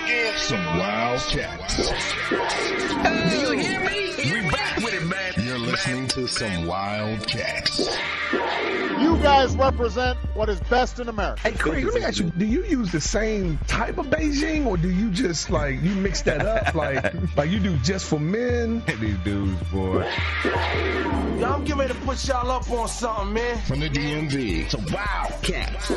again. Some wild cats. Hey, you hear me? We back with it, man. You're listening to Some Wild Cats. You guys represent what is best in America. Hey, Craig, let me ask you, do you use the same type of Beijing, or do you just, like, you mix that up? like you do just for men? These dudes, boy. Y'all, I'm getting ready to put y'all up on something, man. From the DMV to Wildcats.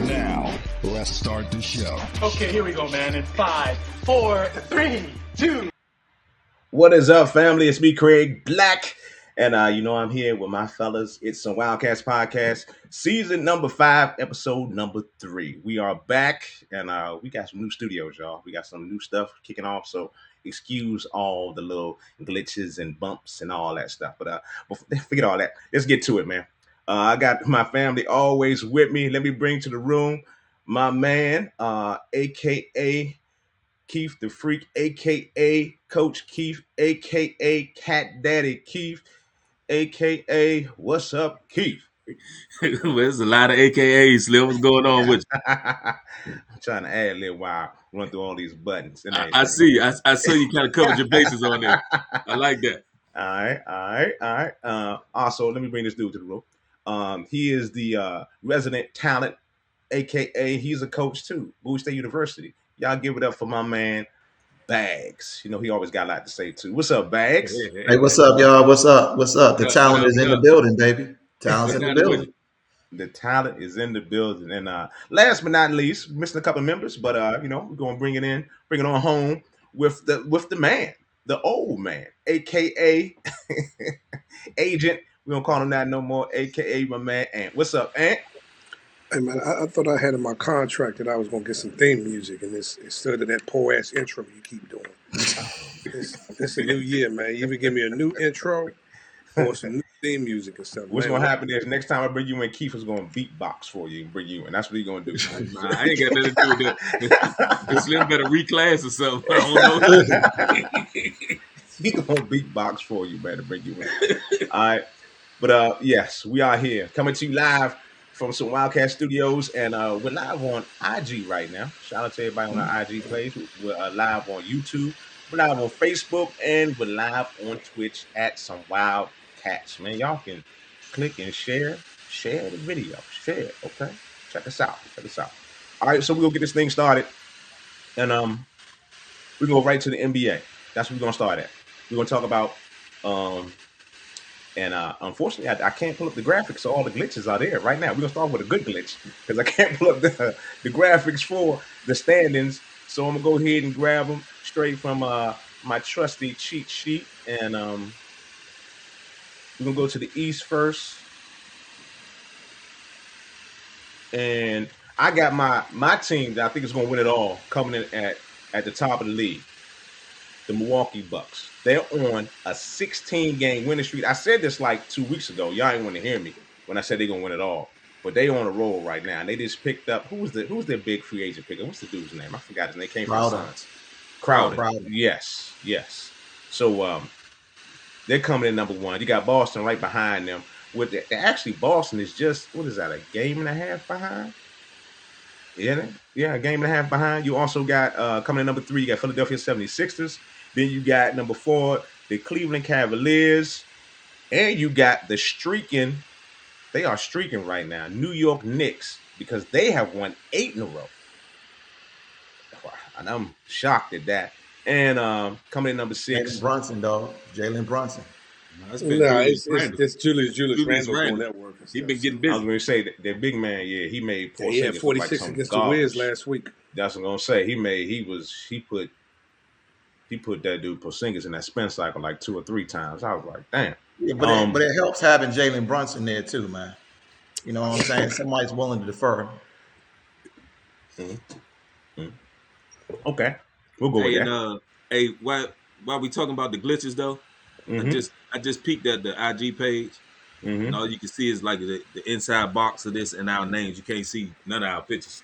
Now, let's start the show. Okay, here we go, man. In 5, 4, 3, 2. What is up, family? It's me, Craig Black. And you know I'm here with my fellas. It's some Wildcats podcast, season number 5, episode number 3. We are back, and we got some new studios, y'all. We got some new stuff kicking off, so excuse all the little glitches and bumps and all that stuff. But forget all that. Let's get to it, man. I got my family always with me. Let me bring to the room my man, a.k.a. Keith the Freak, a.k.a. Coach Keith, a.k.a. Cat Daddy Keith, a.k.a. What's Up Keith? Well, there's a lot of AKAs, Slim. What's going on with you? I'm trying to add a little while, run through all these buttons. I see. I saw you kind of covered your bases on there. I like that. All right. Also, let me bring this dude to the room. He is the resident talent, a.k.a. he's a coach too, Bowie State University. Y'all give it up for my man, Bags. You know, he always got a lot to say too. What's up, Bags? Hey, what's up, y'all? What's up? The talent is in the building, baby. Talent's in the building. The talent is in the building. And last but not least, missing a couple of members, but you know, we're gonna bring it on home with the man, the old man, aka Agent. We don't call him that no more, aka my man Ant. What's up, Ant? Hey man, I thought I had in my contract that I was gonna get some theme music, and this instead of that poor ass intro you keep doing. It's a new year, man. You either give me a new intro or some new theme music and stuff. What's gonna happen is next time I bring you in, Keith is gonna beatbox for you and bring you in. That's what he's gonna do. Nah, I ain't got nothing to do with that. Slim better reclass or something. I don't know. He gonna beatbox for you, man, to bring you in. All right, but yes, we are here coming to you live from some Wildcat Studios, and we're live on IG right now. Shout out to everybody on our IG page. We're live on YouTube, we're live on Facebook, and we're live on Twitch at Some Wildcats. Man, y'all can click and share the video. Share it, okay? Check us out. All right, so we're gonna get this thing started, and we go right to the NBA. That's what we're gonna start at. We're gonna talk about and unfortunately, I can't pull up the graphics, so all the glitches are there right now. We're going to start with a good glitch because I can't pull up the graphics for the standings. So I'm going to go ahead and grab them straight from my trusty cheat sheet. And we're going to go to the East first. And I got my team that I think is going to win it all coming in at the top of the league. The Milwaukee Bucks. They're on a 16-game winning streak. I said this like 2 weeks ago. Y'all ain't want to hear me when I said they're gonna win it all. But they on a roll right now. And they just picked up who's their big free agent picker? What's the dude's name? I forgot his name. They came from the Suns. Crowder. Yes. So they're coming in number 1. You got Boston right behind them. Actually, Boston is just, what is that, a game and a half behind? Yeah, a game and a half behind. You also got coming in number 3, you got Philadelphia 76ers. Then you got number 4, the Cleveland Cavaliers. And you got they are streaking right now, New York Knicks, because they have won 8 in a row. And I'm shocked at that. And coming in number 6. Jalen Brunson. It's Julius Randle doing that work. He's been getting busy. I was going to say that big man, he made Porzingis. He had 46 like against the Wiz last week. That's what I'm going to say. He put that dude Porzingis in that spin cycle like 2 or 3 times. I was like, damn. Yeah, but it helps having Jalen Brunson there too, man. You know what I'm saying? Somebody's willing to defer. Okay, we'll go with that. Hey, while we talking about the glitches though, I just peeked at the IG page. And all you can see is like the inside box of this and our names. You can't see none of our pictures,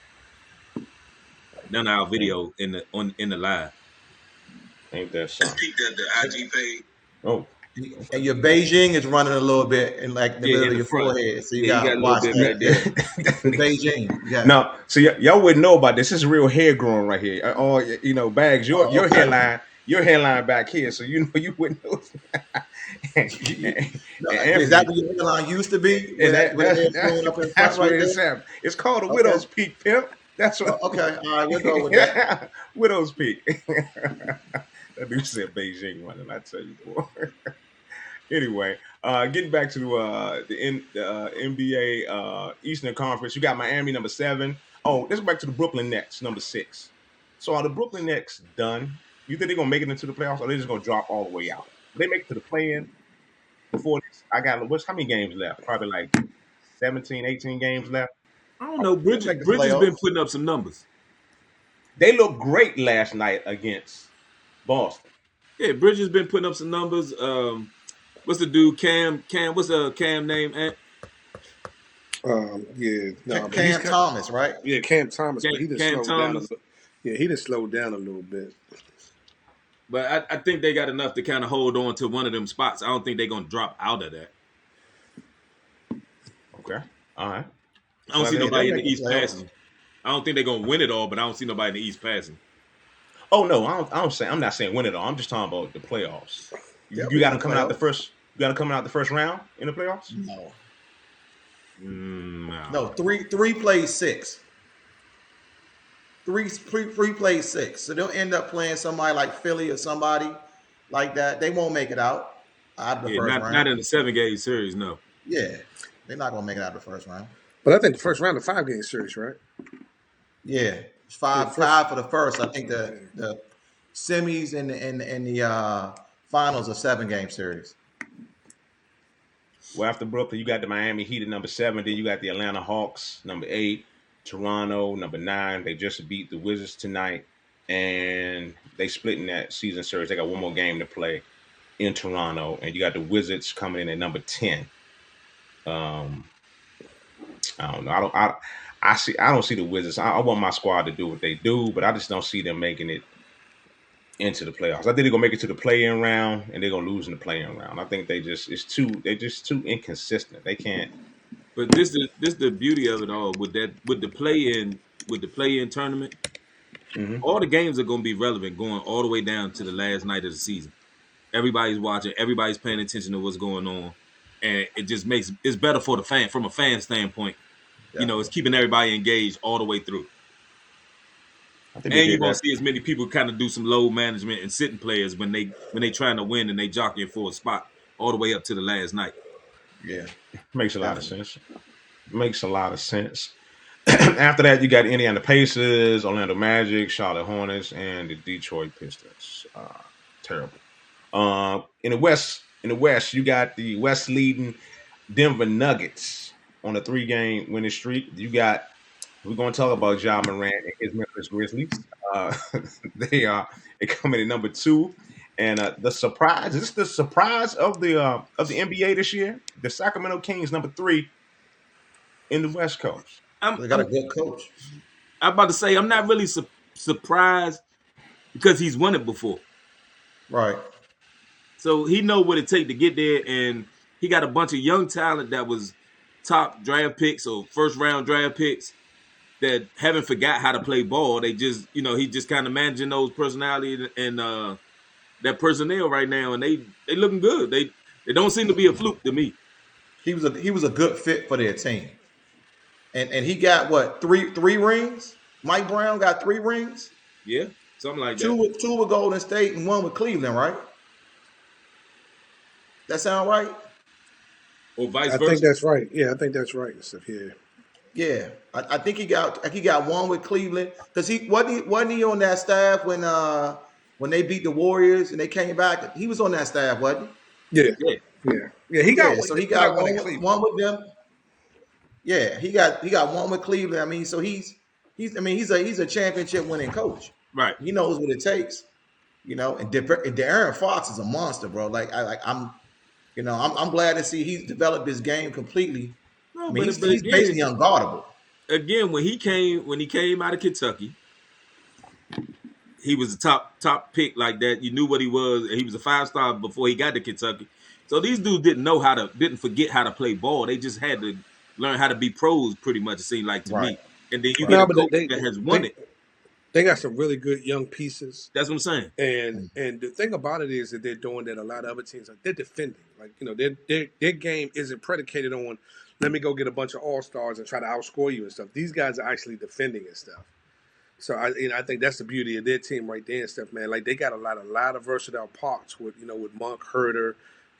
none of our video in the live. Ain't that something? Just peeked at the IG page. Oh, And your Beijing is running a little bit in like the middle in of the your front. forehead, so you Yeah, you got got to a little watch bit that. right there. The Beijing. Yeah. No, so y'all wouldn't know about this. This is real hair growing right here. Or Bags, your hairline back here, so you wouldn't know. No, And is Anthony, that what your hairline used to be? and Where the hair's growing up in front that's right where it's there? at. It's called a Okay. widow's peak, pimp. That's what. Okay. All right. We'll go with that. Widow's peak. That dude said Beijing running. I tell you, boy. Anyway, getting back to the NBA Eastern Conference, you got Miami number 7. Oh, let's go back to the Brooklyn Nets number 6. So are the Brooklyn Nets done? You think they're gonna make it into the playoffs, or they just gonna drop all the way out? If they make it to the play-in before this. How many games left? Probably like 17, 18 games left. I don't know. Bridges make the been playoffs. putting up some numbers. They looked great last night against Boston. Yeah, Bridges been putting up some numbers. What's the dude? Cam. What's Cam name? Ant? Cam Thomas, right? Yeah, Cam Thomas, but he just Cam slowed down a Thomas. little. Yeah, he just slowed down a little bit. But I think they got enough to kind of hold on to one of them spots. I don't think they're gonna drop out of that. Okay, all right. I don't see they nobody in make the the East playoffs. passing. I don't think they're gonna win it all, but I don't see nobody in the East passing. Oh no, I'm not saying win it all. I'm just talking about the playoffs. Yeah, You got them the coming out the playoffs. first. You got them coming out the first round in the playoffs. No. No. No. Three plays 6. Three plays 6. So they'll end up playing somebody like Philly or somebody like that. They won't make it out of the Yeah, first not round. not in the 7-game series. No. Yeah, they're not gonna make it out of the first round. But I think the first round of 5-game series, right? Yeah, it's five for the first. I think the semis and the finals of 7-game series. Well, after Brooklyn, you got the Miami Heat at number 7. Then you got the Atlanta Hawks number 8. Toronto number 9. They just beat the Wizards tonight, and they split in that season series. They got one more game to play in Toronto, and you got the Wizards coming in at number 10. I don't know. I don't see the Wizards. I want my squad to do what they do, but I just don't see them making it into the playoffs. I think they're gonna make it to the play-in round, and they're gonna lose in the play-in round. I think they're just too inconsistent. They can't. But this the beauty of it all with the play-in tournament. Mm-hmm. All the games are gonna be relevant going all the way down to the last night of the season. Everybody's watching. Everybody's paying attention to what's going on, and it just it's better for the fan from a fan standpoint. Yeah. You know, it's keeping everybody engaged all the way through. I think And you're gonna see as many people kind of do some load management and sitting players when they trying to win and they jockeying for a spot all the way up to the last night. Yeah, makes a lot of sense. Makes a lot of sense. After that, you got Indiana Pacers, Orlando Magic, Charlotte Hornets, and the Detroit Pistons. Terrible. In the West, you got the West leading Denver Nuggets on a 3-game winning streak. We're going to talk about Ja Morant and his Memphis Grizzlies. They coming in number 2, and the surprise. This is the surprise of the NBA this year. The Sacramento Kings number 3 in the West Coast. they got a good coach. I'm about to say I'm not really surprised because he's won it before, Right. so he know what it take to get there, and he got a bunch of young talent that was top draft picks or first round draft picks that haven't forgot how to play ball. They just, he just kind of managing those personality and that personnel right now, and they looking good. They don't seem to be a fluke to me. He was a good fit for their team, and he got what 3 rings. Mike Brown got 3 rings. Yeah, something like that. Two with Golden State and 1 with Cleveland, right? That sound right? Or vice I versa. think that's right. Yeah, I think that's right. Stuff here. Yeah, I think he got 1 with Cleveland because he wasn't he on that staff when they beat the Warriors and they came back. He was on that staff, wasn't Yeah, Yeah. yeah. He got so he got one one, in Cleveland. one with them. Yeah, he got 1 with Cleveland. I mean, so he's a championship winning coach. Right. He knows what it takes, and De'Aaron Fox is a monster, bro. I'm glad to see he's developed his game completely. No, I mean, but he's again, basically unguardable. again, when he came out of Kentucky, he was a top pick like that. You knew what he was. He was a 5-star before he got to Kentucky. So these dudes didn't forget how to play ball. They just had to learn how to be pros, pretty much. It seemed like to Right. me. And then you get No, a but coach that has won it. they got some really good young pieces. That's what I'm saying. And the thing about it is that they're doing that a lot of other teams are. They're defending. Like, you know, their game isn't predicated on let me go get a bunch of all-stars and try to outscore you and stuff. These guys are actually defending and stuff. So I think that's the beauty of their team right there and stuff, man. Like, they got a lot of versatile parts with Monk, Herter,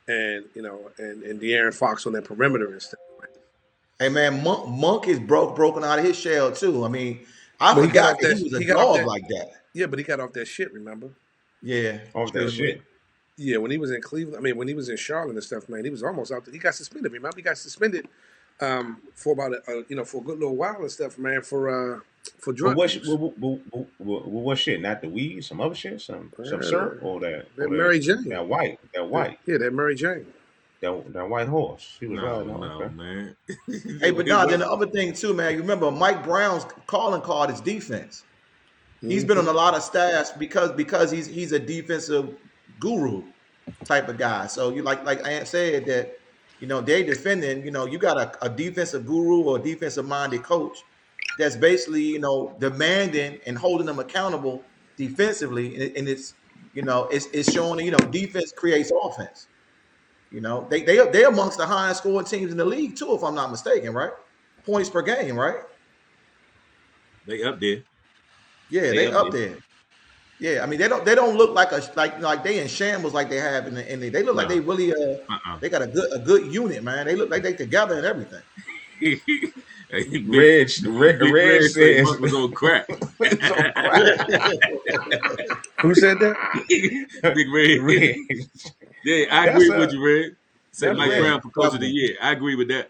and and De'Aaron Fox on their perimeter and stuff. Hey man, Monk is broken out of his shell too. I mean, I But forgot that he was a dog like that. Yeah, but he got off that shit, remember? Yeah, Off that shit. Yeah, when he was in Cleveland, I mean, when he was in Charlotte and stuff, man, he was almost out there. He got suspended. Remember, he got suspended for about for a good little while and stuff, man, for drug use. What shit? Not the weed, some other shit, some syrup, or that Mary Jane. That white. Yeah, that Mary Jane. That white horse. She was No, man. Hey, but then the other thing too, man. You remember Mike Brown's calling card is defense. He's been on a lot of staffs because he's a defensive guru type of guy. So you like Ant said that, they defending. You got a defensive guru or defensive minded coach that's basically demanding and holding them accountable defensively, and it's showing defense creates offense. They're amongst the highest scoring teams in the league too, if I'm not mistaken, right? Points per game, right? They up there. Yeah, they up there. Yeah, I mean they don't look like they in shambles like they have in the they look like they really they got a good unit, man. They look like they together and everything. Reg says Monk was on crack. Who said that? Big Red. Yeah, I agree with you, Red. Say Mike Brown for coach of the year. I agree with that.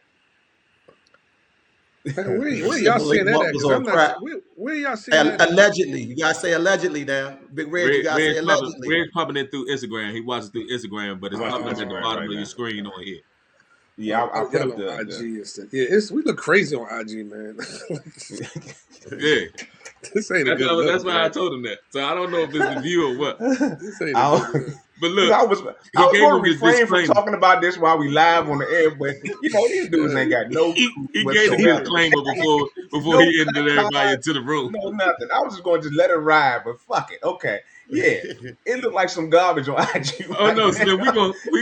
Man, where y'all seeing that at? 'Cause I'm not, where y'all seeing that? Allegedly. You gotta say allegedly now. Big Red, you gotta say allegedly. Red's pumping it through Instagram. He watches through Instagram, but it's popping up at the bottom of your screen on here. Yeah, I put up the IG and stuff. Yeah, we look crazy on IG, man. Yeah. This ain't a good look, that's why man. I told him that. So I don't know if it's the view or what. This ain't a good look. But look, I was going to refrain from talking about this while we live on the air, but these dudes ain't got no. He gave the disclaimer before he entered everybody into the room. No, nothing. I was just going to just let it ride, but fuck it. Okay, yeah, it looked like some garbage on IG. Oh no, so then we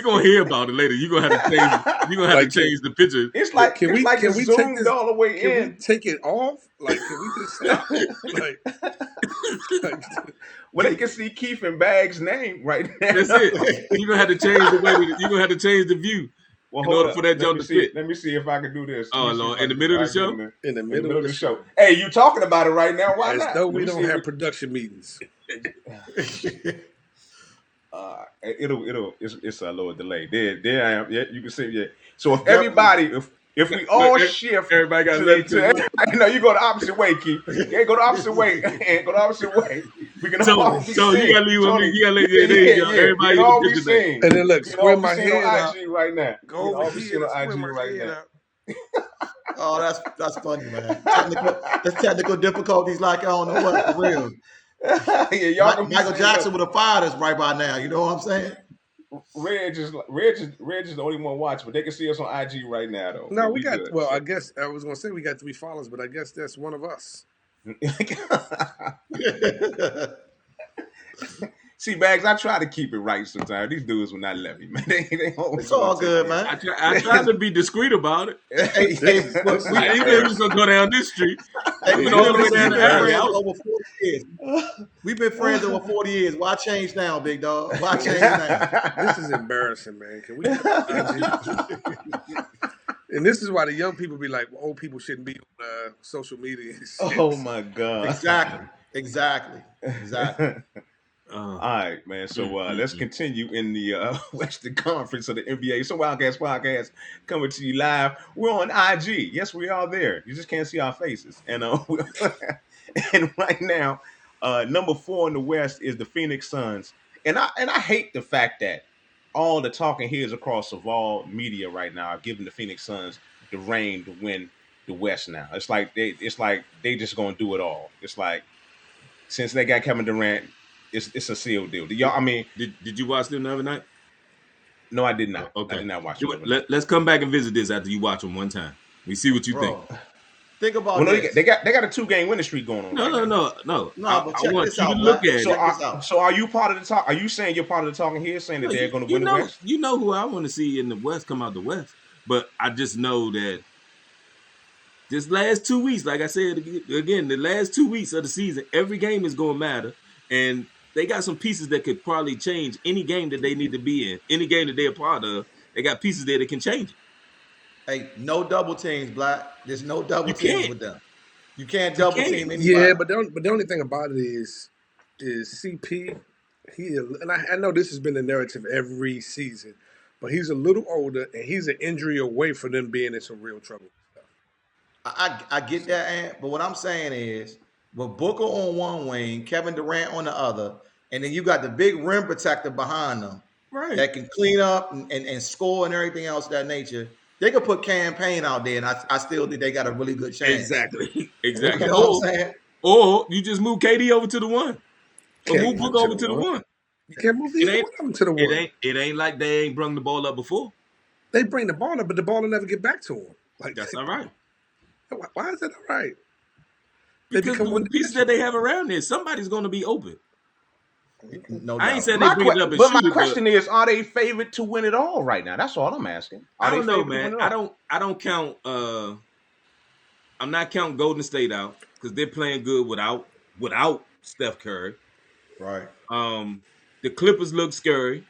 gonna hear about it later. You're gonna have to change. You're gonna have to change the picture. It's like can we zoomed take this all the way can in. we take it off? Like, can we just stop? like well, they can see Keith and Bag's name right now. That's it. You're gonna have to change the way. You're gonna have to change the view in order for that jump to fit. Let me see if I can do this. Oh Lord, in the middle of the show. in the middle of the show. Hey, you talking about it right now? Why As not? though we don't have production meetings. It's a little delay. There I am. Yeah, you can see. Yeah. So if everybody, if we all shift, everybody got to no, you go the opposite way, Keith. Yeah, go the opposite way. And go the opposite way. We can all be so seen. you gotta leave with me. You gotta leave. There you go. Everybody all in be the picture. seen. And then look, square my on head out. IG right now. Go over here. on IG right now. Oh, that's funny, man. Technical difficulties like I don't know what, for real. Yeah, Michael Jackson would have fired us right by now. You know what I'm saying? Reg is the only one watching, but they can see us on IG right now, though. No, So we got. good. Well, I guess I was gonna say we got 3 followers, but I guess that's one of us. See, Bags, I try to keep it right sometimes. These dudes will not let me, man. They always It's all good, man. I tried to be discreet about it. Hey, look, I ain't even gonna go down this street. we've Been all the way down been the friends area. over 40 years. We've been friends over 40 years. Why change now, big dog? Why change now? This is embarrassing, man. Can we? And this is why the young people be like, well, old people shouldn't be on social media. And shit. Oh my God! Exactly. All right, man. So let's continue in the Western Conference of the NBA. So Wildcats Podcast coming to you live. We're on IG. Yes, we are there. You just can't see our faces. And and right now, number 4 in the West is the Phoenix Suns. And I hate the fact that all the talking heads across of all media right now are giving the Phoenix Suns the reign to win the West now. It's like they just gonna do it all. It's like since they got Kevin Durant. It's a sealed deal. Y'all, I mean, did you watch them the other night? No, I did not. Okay. I did not watch it. Let's come back and visit this after you watch them one time. We see what you think. Think about Well, no, this. they got a 2-game winning streak going on. No. No, I but check want this you out, to look Black. at So, it. so are you part of the talk? Are you saying you're part of the talking here, saying that they're going to win the West? You know who I want to see in the West come out the West, but I just know that this last 2 weeks, like I said again, the last 2 weeks of the season, every game is going to matter, and they got some pieces that could probably change any game that they need to be in, any game that they're a part of. They got pieces there that can change it. Hey, no double teams, Black. There's no double teams with them. You can't double team anybody. Yeah, but the only thing about it is CP. And I know this has been the narrative every season, but he's a little older and he's an injury away from them being in some real trouble. I get that, Ant, but what I'm saying is, with Booker on one wing, Kevin Durant on the other, and then you got the big rim protector behind them that can clean up and score and everything else of that nature. They could put campaign out there, and I still think they got a really good chance. Exactly. You know what I'm saying? Or you just move KD over to the one. Or move Booker over to the one. You can't move either one of them to the one. It ain't like they ain't brung the ball up before. They bring the ball up, but the ball will never get back to them. Like that's all right. Why is that all right? Because the pieces that they have around there, somebody's going to be open. No I ain't doubt. saying they bring it up and But shoot my it, question is, are they favored to win it all right now? That's all I'm asking. I don't know, man. I don't count. I'm not counting Golden State out because they're playing good without Steph Curry. Right. The Clippers look scary.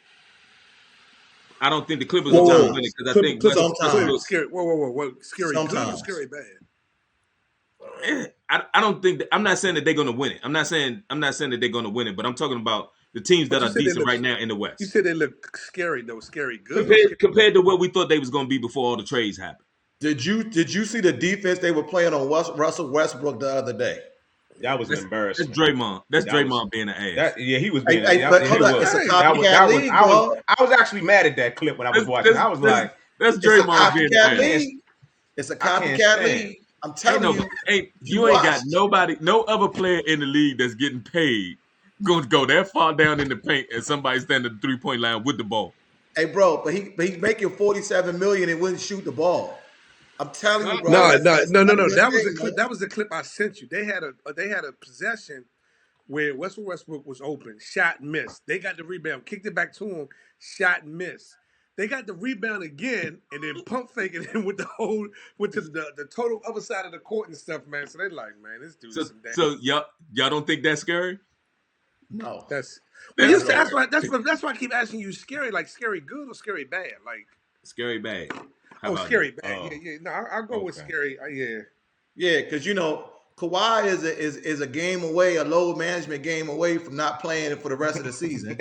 I don't think the Clippers are trying to win it because I think sometimes scary. Whoa, scary good or scary bad? I don't think that, I'm not saying that they're going to win it. I'm not saying that they're going to win it, but I'm talking about the teams that are decent right now in the West. You said they look scary though, scary good. Compared to what we thought they was going to be before all the trades happened. Did you see the defense they were playing on Russell Westbrook the other day? That was embarrassing. That's Draymond. That's Draymond being an ass. He was being an ass. It's a copycat league, I was actually mad at that clip when I was watching. I was like, that's Draymond being an ass. It's a copycat league. I'm telling you. You ain't got nobody, no other player in the league that's getting paid going to go that far down in the paint and somebody standing at the 3-point line with the ball. Hey, bro, but he's making $47 million and wouldn't shoot the ball. I'm telling you, bro. No. That was the clip I sent you. They had a possession where Westbrook was open, shot, missed. They got the rebound, kicked it back to him, shot, missed. They got the rebound again and then pump faking him with the total other side of the court and stuff, man. So they're like, man, this dude is some damn. So y'all don't think that's scary? No. That's why I keep asking you, scary, like scary good or scary bad? Like scary bad. Scary bad. Yeah. No, I'll go with scary. Yeah, because Kawhi is a game away, a load management game away from not playing for the rest of the season.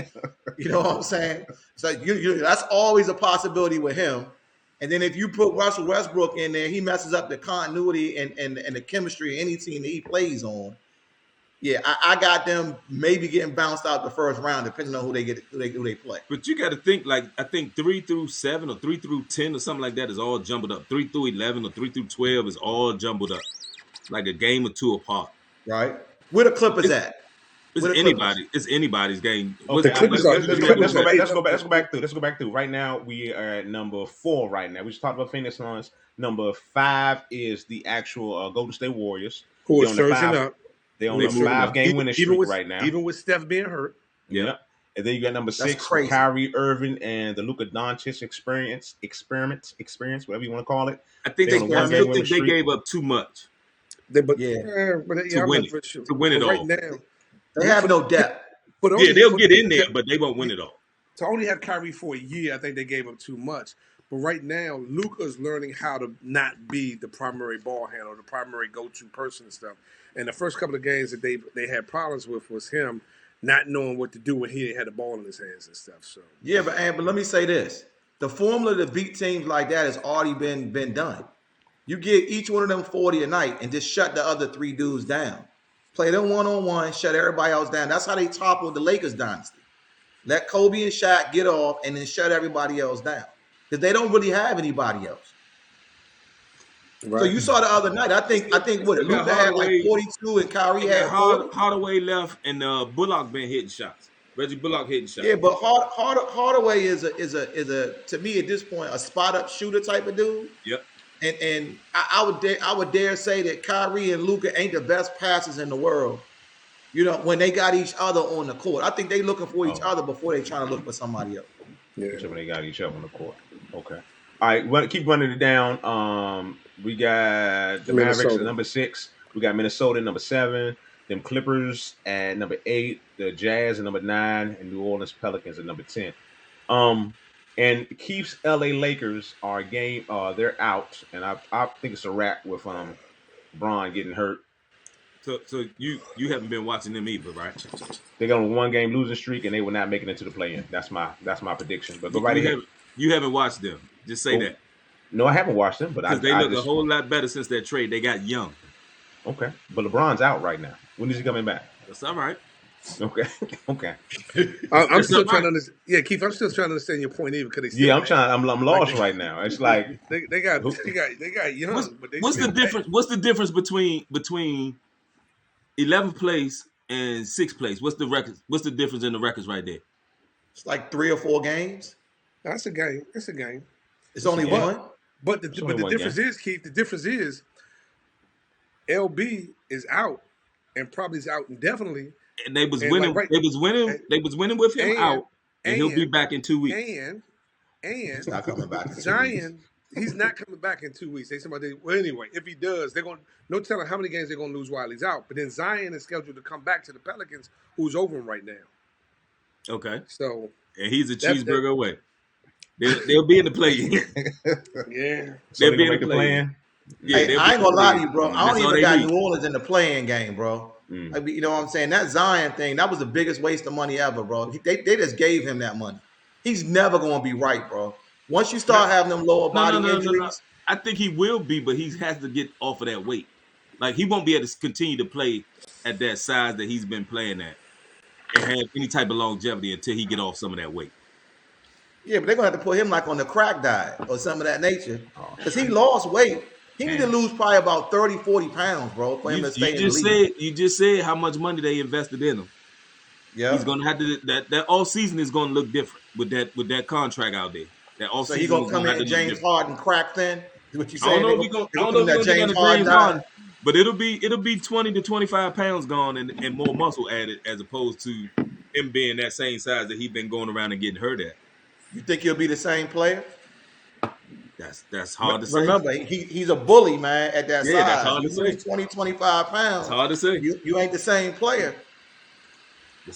You know what I'm saying? So that's always a possibility with him. And then if you put Russell Westbrook in there, he messes up the continuity and the chemistry of any team that he plays on. Yeah, I got them maybe getting bounced out the first round, depending on who they play. But you got to think, like, I think 3 through 7 or 3 through 10 or something like that is all jumbled up. 3 through 11 or 3 through 12 is all jumbled up, like a game or two apart. Right? Where the Clippers at? It's anybody's game. Okay, let's go back through. Right now, we are at number 4 right now. We just talked about Phoenix Suns. Number 5 is the actual Golden State Warriors. Who are surging up. They're on a 5-game winning streak right now. Even with Steph being hurt. Yeah. And then you got number 6, Kyrie Irving and the Luka Doncic experience, whatever you want to call it. I think they gave up too much. To win it all. Right now, they have no depth. They'll get in there, but they won't win it all. To only have Kyrie for a year, I think they gave up too much. But right now, Luka's learning how to not be the primary ball handler, the primary go-to person and stuff. And the first couple of games that they had problems with was him not knowing what to do when he had the ball in his hands and stuff. So but let me say this: the formula to beat teams like that has already been done. You give each one of them 40 a night and just shut the other 3 dudes down. Play them one-on-one, shut everybody else down. That's how they toppled the Lakers dynasty. Let Kobe and Shaq get off and then shut everybody else down. Because they don't really have anybody else. Right. So you saw the other night. I think what Luka had like 42 and Kyrie had 40. Hardaway left and Bullock been hitting shots. Reggie Bullock hitting shot. Yeah, but Hardaway is a to me at this point a spot up shooter type of dude. Yep. And I would dare say that Kyrie and Luka ain't the best passers in the world. You know, when they got each other on the court, I think they looking for each other before they trying to look for somebody else. Yeah. So when they got each other on the court. Okay. All right, well, keep running it down. We got the Mavericks at number 6. We got Minnesota at number 7. Them Clippers at number 8. The Jazz at number 9. And New Orleans Pelicans at number 10. And Keith's LA Lakers are they're out. And I think it's a wrap with Bron getting hurt. So you haven't been watching them either, right? They got a 1-game losing streak, and they will not make it into the play-in. That's my prediction. But go right ahead. You haven't watched them. Just say that. No, I haven't watched them, but they look a whole lot better since that trade. They got young. Okay, but LeBron's out right now. When is he coming back? That's all right. Okay. I'm still trying to understand. Yeah, Keith, I'm still trying to understand your point, even because I'm lost right now. It's like they got young. What's the difference? What's the difference between 11th place and 6th place? What's the record? What's the difference in the records right there? It's like 3 or 4 games. That's a game. It's a game. It's only one. But the difference is, Keith. The difference is, LB is out, and probably is out indefinitely. And they was winning. They was winning with him out, and he'll be back in 2 weeks. And he's not coming back. Zion, he's not coming back in 2 weeks. They somebody. Well, anyway, if he does, they're going. No telling how many games they're going to lose while he's out. But then Zion is scheduled to come back to the Pelicans, who's over him right now. Okay. So. And he's a cheeseburger away. They'll be in the play-in. Yeah. So they'll be in the play-in. Yeah, hey, I ain't gonna lie to you, bro. I don't even got New Orleans in the play-in game, bro. Like, you know what I'm saying? That Zion thing, that was the biggest waste of money ever, bro. They just gave him that money. He's never gonna be right, bro. Once you start having them lower body injuries. No. I think he will be, but he has to get off of that weight. Like, he won't be able to continue to play at that size that he's been playing at and have any type of longevity until he get off some of that weight. Yeah, but they're gonna have to put him like on the crack diet or some of that nature. Because he lost weight. He need to lose probably about 30, 40 pounds, bro, for him to stay in the league. You just said how much money they invested in him. Yeah. He's gonna have to that all season is gonna look different with that contract out there. That all so season he's gonna come in and James Harden crack then? Is what you saying? I don't know if we're gonna James Harden, but it'll be 20 to 25 pounds gone and more muscle added as opposed to him being that same size that he's been going around and getting hurt at. You think he'll be the same player? That's hard to say. Remember, he's a bully, man, at that size. That's hard to say. 20, 25 pounds. It's hard to say. You ain't the same player.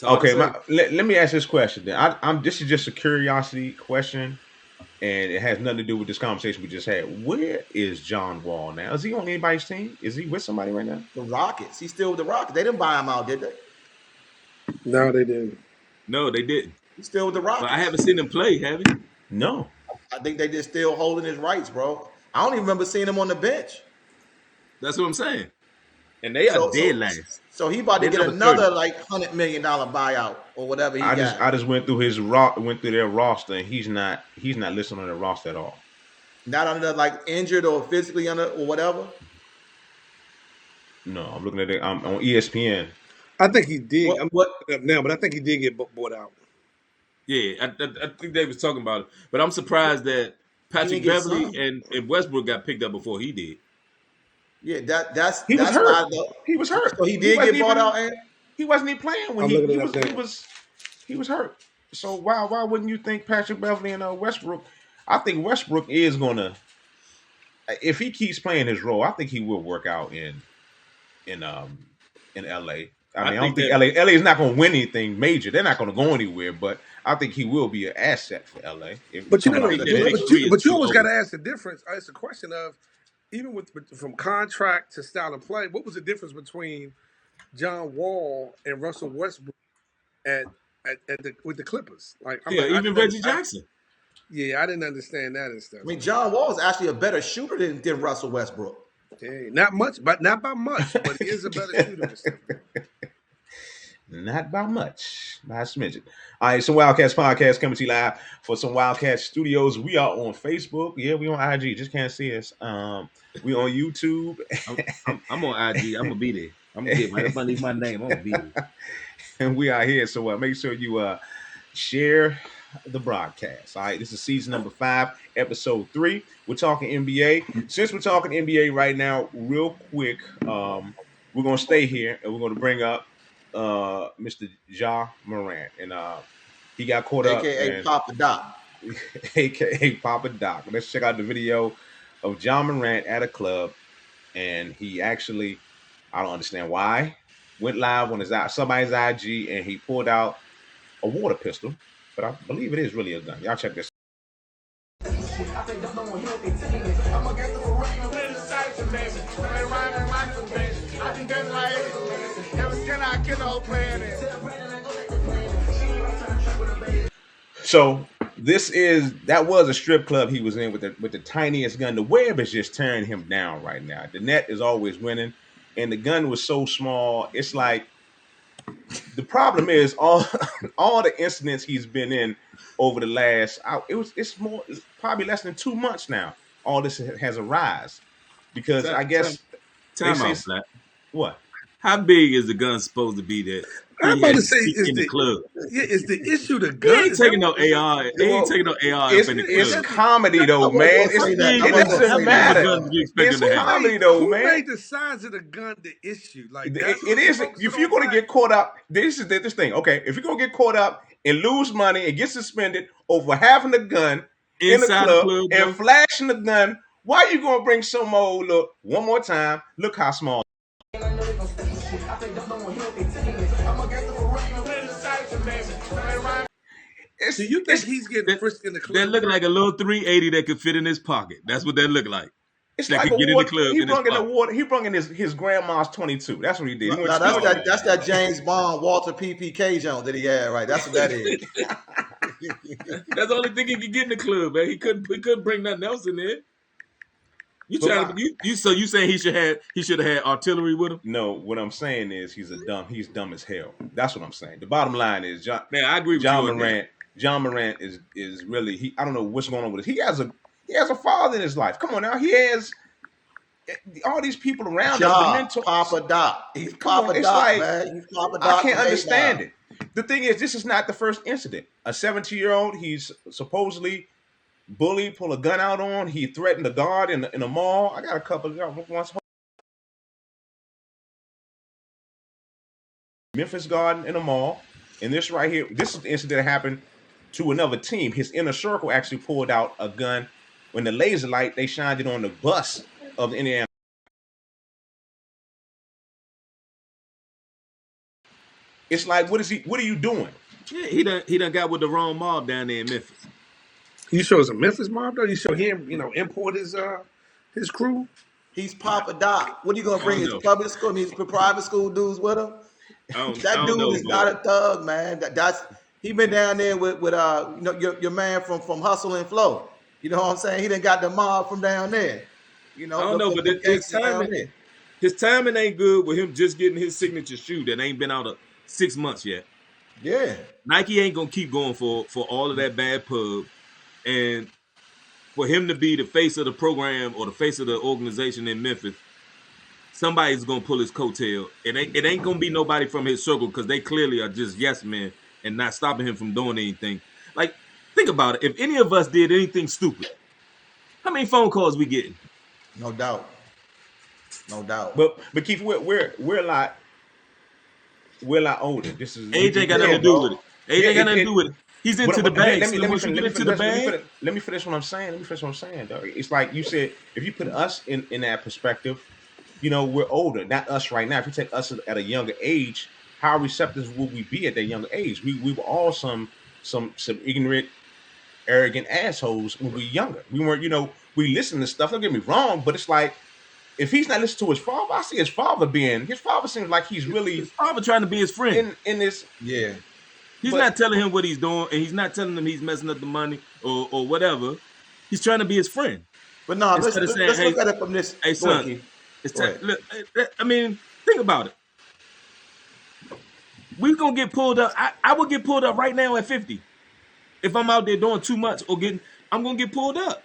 Okay, let me ask this question then. This is just a curiosity question, and it has nothing to do with this conversation we just had. Where is John Wall now? Is he on anybody's team? Is he with somebody right now? The Rockets. He's still with the Rockets. They didn't buy him out, did they? No, they didn't. No, they didn't. He's still with the Rockets. But I haven't seen him play, have you? No. I think they just still holding his rights, bro. I don't even remember seeing him on the bench. That's what I'm saying. And they are dead last. So he about to get another like $100 million buyout or whatever I just went through their roster, and he's not listed on their roster at all. Not under like injured or physically under or whatever. No, I'm looking at it. I'm on ESPN. I think he did. But I think he did get bought out. Yeah, I think they was talking about it, but I'm surprised that Patrick Beverly and Westbrook got picked up before he did. Yeah, that's he was hurt. He was hurt. So he did get bought out, and he wasn't even playing when he was hurt. So why wouldn't you think Patrick Beverly and Westbrook? I think Westbrook is gonna, if he keeps playing his role, I think he will work out in LA. I don't think LA is not going to win anything major. They're not going to go anywhere, but I think he will be an asset for LA. But you always got to ask the difference. It's a question of, even from contract to style of play, what was the difference between John Wall and Russell Westbrook with the Clippers? Even Reggie Jackson. Yeah, I didn't understand that and stuff. I mean, John Wall is actually a better shooter than Russell Westbrook. Hey, not much, but not by much. But he is a better shooter. Not by much, by a smidgen. All right, some Wildcats podcast coming to you live for some Wildcats Studios. We are on Facebook. Yeah, we on IG. Just can't see us. We on YouTube. I'm on IG. I'm gonna be there. I'm gonna get right up underneath my name. I'm gonna beat it. And we are here. So make sure you share the broadcast. All right, this is season number 5, episode 3. We're talking NBA. Since we're talking NBA right now, real quick, we're gonna stay here and we're gonna bring up Mr. Ja Morant, and he got caught up, AKA Papa Doc. AKA Papa Doc. Let's check out the video of Ja Morant at a club, and he actually, I don't understand why, went live on somebody's IG, and he pulled out a water pistol, but I believe it is really a gun. Y'all check this. So that was a strip club he was in with the tiniest gun. The web is just tearing him down right now. The net is always winning, and the gun was so small. It's like, the problem is all the incidents he's been in over the last, it's probably less than 2 months now. All this has arisen because I guess time out, Black. What? How big is the gun supposed to be that I'm about to say, in the club? Yeah, is the issue the gun? He ain't taking no AR. He ain't taking no AR up in the club. It's comedy though, man. It doesn't matter. It's comedy though, man. Who made the size of the gun the issue? Like it isn't. If you're going to get caught up, this is this thing. Okay, if you're going to get caught up and lose money and get suspended over having a gun in the club and flashing the gun, why are you going to bring some old look one more time? Look how small. Do you think he's getting frisked in the club? That look like a little 380 that could fit in his pocket. That's what that look like. It's that like could get in the club. He brought in the water. He brought in his grandma's 22. That's what he did. No, that's that James Bond Walter PPK Jones that he had, right? That's what that is. That's the only thing he could get in the club, man. He couldn't bring nothing else in there. So you saying he should have had artillery with him? No, what I'm saying is he's dumb as hell. That's what I'm saying. The bottom line is I agree with John you. Morant. John Morant is really I don't know what's going on with it. He has a father in his life. Come on now, he has all these people around him. The mentor, Papa Doc. He's Papa Doc, man. He's Papa Doc. I can't understand it. The thing is, this is not the first incident. A 17-year-old, he's supposedly bullied, pull a gun out on. He threatened a guard in a mall. I got a couple of once. Memphis guard in a mall. And this right here, this is the incident that happened to another team. His inner circle actually pulled out a gun. When the laser light, they shined it on the bus of the Indiana. It's like, what are you doing? Yeah, he done got with the wrong mob down there in Memphis. You show us a Memphis mob though? You show him, import his crew? He's Papa Doc. What are you gonna bring his public school? His private school dudes with him? That dude is not a thug, man. He been down there with your man from Hustle and Flow. You know what I'm saying? He done got the mob from down there. You know, I don't know, but his timing ain't good with him just getting his signature shoe that ain't been out of 6 months yet. Yeah. Nike ain't gonna keep going for all of that bad pub. And for him to be the face of the program or the face of the organization in Memphis, somebody's gonna pull his coattail. It ain't gonna be nobody from his circle because they clearly are just yes men and not stopping him from doing anything. Like, think about it. If any of us did anything stupid, how many phone calls we getting? No doubt. But Keith, we're a lot older. This is age ain't got nothing to do with it. Age ain't got nothing to do with it. He's into the bag. Let me finish what I'm saying. Dog. It's like you said, if you put us in that perspective, we're older. Not us right now. If you take us at a younger age, how receptive would we be at that younger age? We were all some ignorant, arrogant assholes when we were younger. We weren't, we listened to stuff. Don't get me wrong, but it's like, if he's not listening to his father, I see his father seems like he's really his father trying to be his friend in this. Yeah. He's not telling him what he's doing, and he's not telling him he's messing up the money or whatever. He's trying to be his friend. But no, let's look at it from this. Hey, son, look, I mean, think about it. We're going to get pulled up. I would get pulled up right now at 50. If I'm out there doing too much I'm going to get pulled up.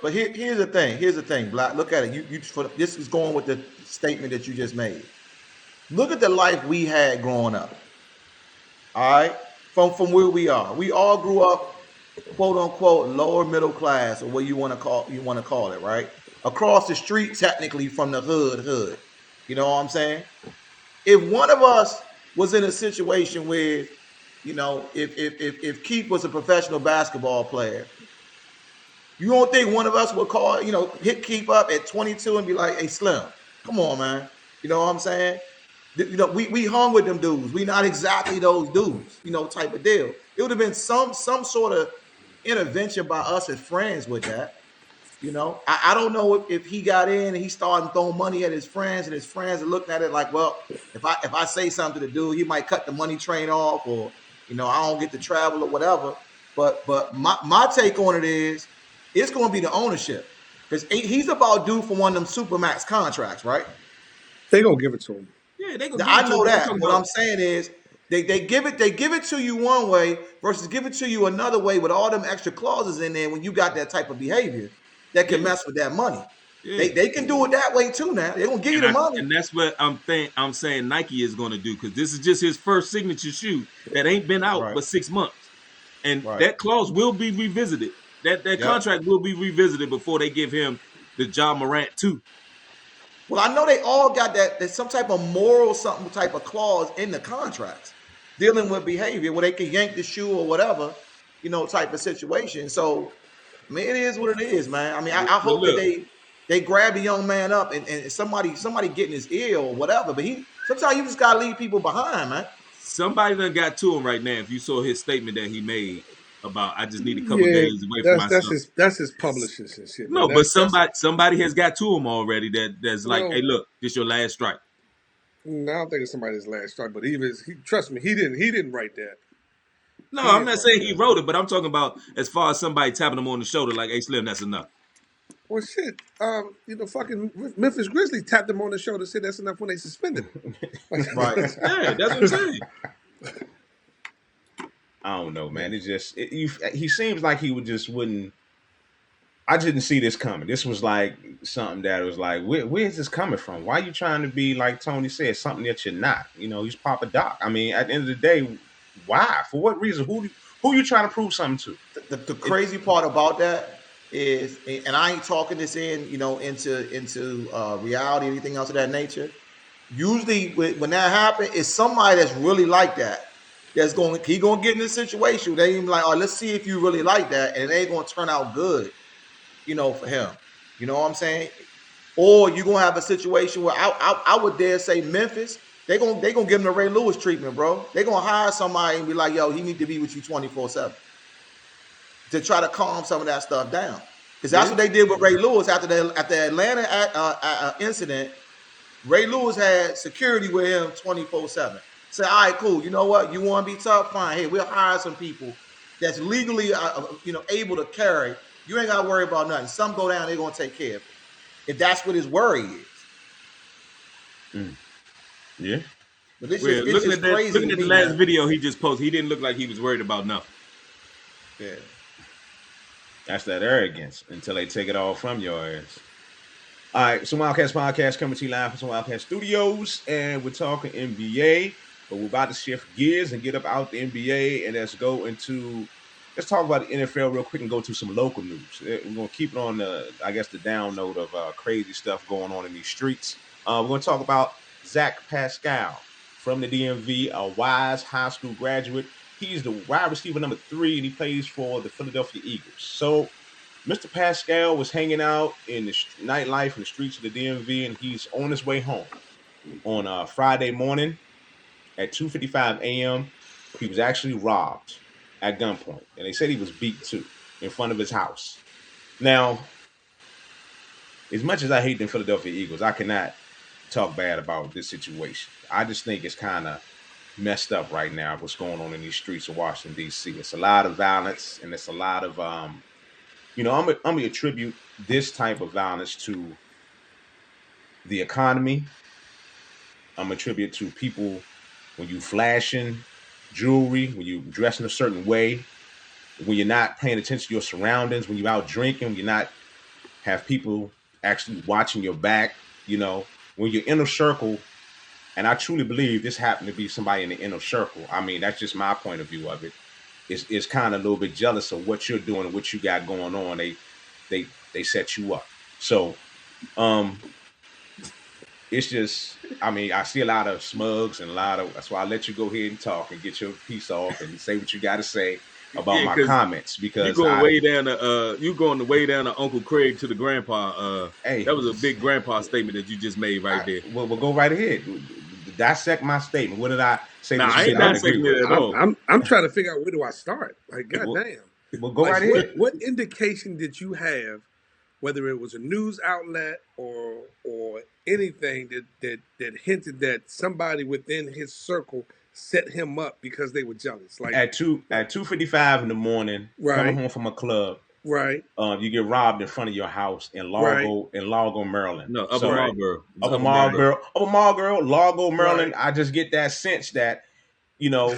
But here's the thing. Here's the thing, Black. Look at it. This is going with the statement that you just made. Look at the life we had growing up. All right, from where we are, we all grew up, quote unquote, lower middle class, or what you want to call it, right? Across the street, technically from the hood. You know what I'm saying? If one of us was in a situation where, if Keith was a professional basketball player, you don't think one of us would call, hit Keith up at 22 and be like, "Hey, Slim, come on, man." You know what I'm saying? We hung with them dudes. We not exactly those dudes, type of deal. It would have been some sort of intervention by us as friends with that. I don't know if he got in and he started throwing money at his friends, and his friends are looking at it like, well, if I say something to the dude, he might cut the money train off, or I don't get to travel or whatever. But my take on it is, it's going to be the ownership, because he's about due for one of them Supermax contracts, right? They gonna give it to him. Yeah, they gonna. I know that. What I'm saying is, they give it to you one way versus give it to you another way with all them extra clauses in there when you got that type of behavior that can mess with that money. Yeah. They can do it that way too now. They're gonna give you the money. And that's what I'm saying Nike is gonna do, because this is just his first signature shoe that ain't been out but 6 months. And that clause will be revisited. That contract will be revisited before they give him the John Morant 2. Well, I know they all got that. There's some type of moral, something type of clause in the contracts dealing with behavior where they can yank the shoe or whatever, type of situation. So, I mean, it is what it is, man. I mean, I hope that they grab the young man up and somebody getting his ear or whatever. But sometimes you just gotta leave people behind, man. Somebody done got to him right now. If you saw his statement that he made about, I just need a couple days away from myself. That's his publicist and shit. No, but somebody has got to him already that's like, hey, look, this your last strike. No, I don't think it's somebody's last strike, but trust me, he didn't write that. No, I'm not saying he wrote it, but I'm talking about as far as somebody tapping him on the shoulder like, hey, Slim, that's enough. Well, shit, fucking Memphis Grizzlies tapped him on the shoulder, said that's enough when they suspended him. Right. Yeah, that's what I'm saying. I don't know, man. He seems like he wouldn't. I didn't see this coming. This was like something that was like, where is this coming from? Why are you trying to be, like Tony said, something that you're not? He's Papa Doc. I mean, at the end of the day, why? For what reason? Who are you trying to prove something to? The crazy part about that is, and I ain't talking this into reality or anything else of that nature. Usually, when that happens, it's somebody that's really like that. He gonna get in this situation. They even like, let's see if you really like that, and it ain't gonna turn out good, for him. You know what I'm saying? Or you're gonna have a situation where I would dare say Memphis, they gonna give him the Ray Lewis treatment, bro. They gonna hire somebody and be like, yo, he need to be with you 24/7 to try to calm some of that stuff down. Because that's what they did with Ray Lewis after the Atlanta incident. Ray Lewis had security with him 24/7. Say, all right, cool. You know what? You want to be tough? Fine. Hey, we'll hire some people that's legally, able to carry. You ain't got to worry about nothing. Some go down, they're going to take care of it. If that's what his worry is. Yeah. But it's looking just crazy. Looking at the last video he just posted, he didn't look like he was worried about nothing. Yeah. That's that arrogance until they take it all from your ass. All right, so Wildcats Podcast coming to you live from some Wildcat Studios, and we're talking NBA, but we're about to shift gears and get up out the NBA, and let's talk about the NFL real quick and go to some local news. We're going to keep it on the down note of crazy stuff going on in these streets. We're going to talk about Zach Pascal from the DMV, a Wise high school graduate. He's the wide receiver number 3, and he plays for the Philadelphia Eagles. So Mr. Pascal was hanging out in the nightlife in the streets of the DMV, and he's on his way home on Friday morning at 2:55 a.m. He was actually robbed at gunpoint, and they said he was beat too in front of his house. Now, as much as I hate the Philadelphia Eagles, I cannot talk bad about this situation. I just think it's kind of messed up right now what's going on in these streets of Washington, D.C. It's a lot of violence, and it's a lot of I'm gonna attribute this type of violence to the economy. I'm gonna attribute to people when you flashing jewelry, when you dressing a certain way, when you're not paying attention to your surroundings, when you're out drinking, when you're not have people actually watching your back. You know, when you're in a circle, and I truly believe this happened to be somebody in the inner circle. I mean, that's just my point of view of it. It's kind of a little bit jealous of what you're doing and what you got going on. They set you up. So it's just, I mean, I see a lot of smugs and that's why I let you go ahead and talk and get your piece off and say what you got to say about my comments, because you going way down to Uncle Craig to the grandpa. Hey, that was a big grandpa statement that you just made right there. Well, we'll go right ahead. Dissect my statement. What did I say? Nah, I ain't dissecting it at all. I'm trying to figure out, where do I start? Like, goddamn. Well, go right ahead. What indication did you have, whether it was a news outlet or anything that hinted that somebody within his circle set him up because they were jealous? Like at 2:55 in the morning, coming home from a club. Right. You get robbed in front of your house in Largo, Maryland. No, Upper Marlboro, Largo, Maryland. Right. I just get that sense that, you know,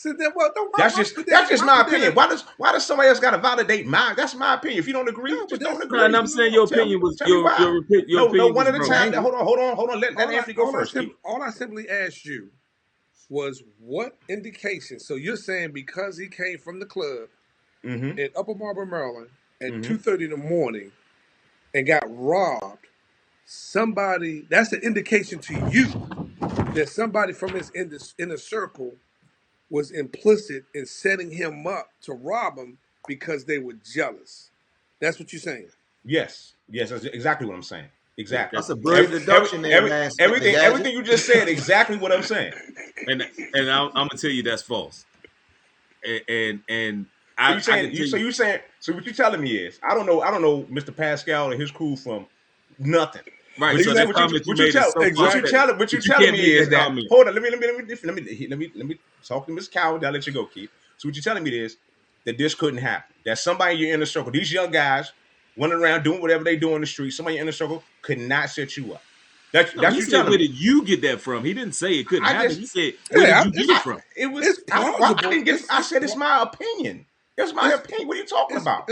that's just my opinion. Why does somebody else got to validate mine? That's my opinion. If you don't agree, just don't agree. And I'm saying your opinion was your opinion. No, one at a time. Hold on. Let Anthony go first. All I simply asked you was what indication. So you're saying because he came from the club in Upper Marlboro, Maryland at 2:30 in the morning and got robbed, that's an indication to you that somebody from his inner circle was implicit in setting him up to rob him because they were jealous. That's what you're saying? Yes, that's exactly what I'm saying. Exactly. That's a brilliant deduction there, man. Everything you just said, exactly what I'm saying. And I'm gonna tell you that's false. So what you're telling me is, I don't know Mr. Pascal and his crew from nothing. Right. What you're telling me is that. Hold on. Let me talk to Ms. Coward. I'll let you go, Keith. So what you're telling me is that this couldn't happen. That somebody in your inner circle, these young guys running around doing whatever they do in the street, somebody in the inner circle could not set you up. That's you said, where did you get that from? He didn't say it couldn't happen. He said, where did you get it from? I said it's my opinion. It's my opinion. What are you talking about?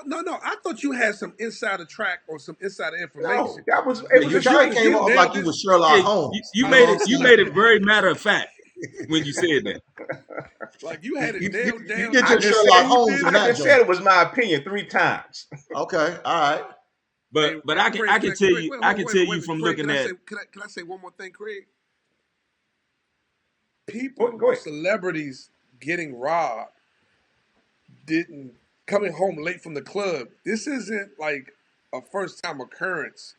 No. I thought you had some insider track or some insider information. No, you came off like you was Sherlock Holmes. You made it very matter of fact when you said that. Like you had it nailed down. You did your Sherlock Holmes. I just said it was my opinion 3 times. Okay, all right. But I can tell you from looking at. Can I say one more thing, Craig? People, celebrities getting robbed, coming home late from the club. This isn't like a first time occurrence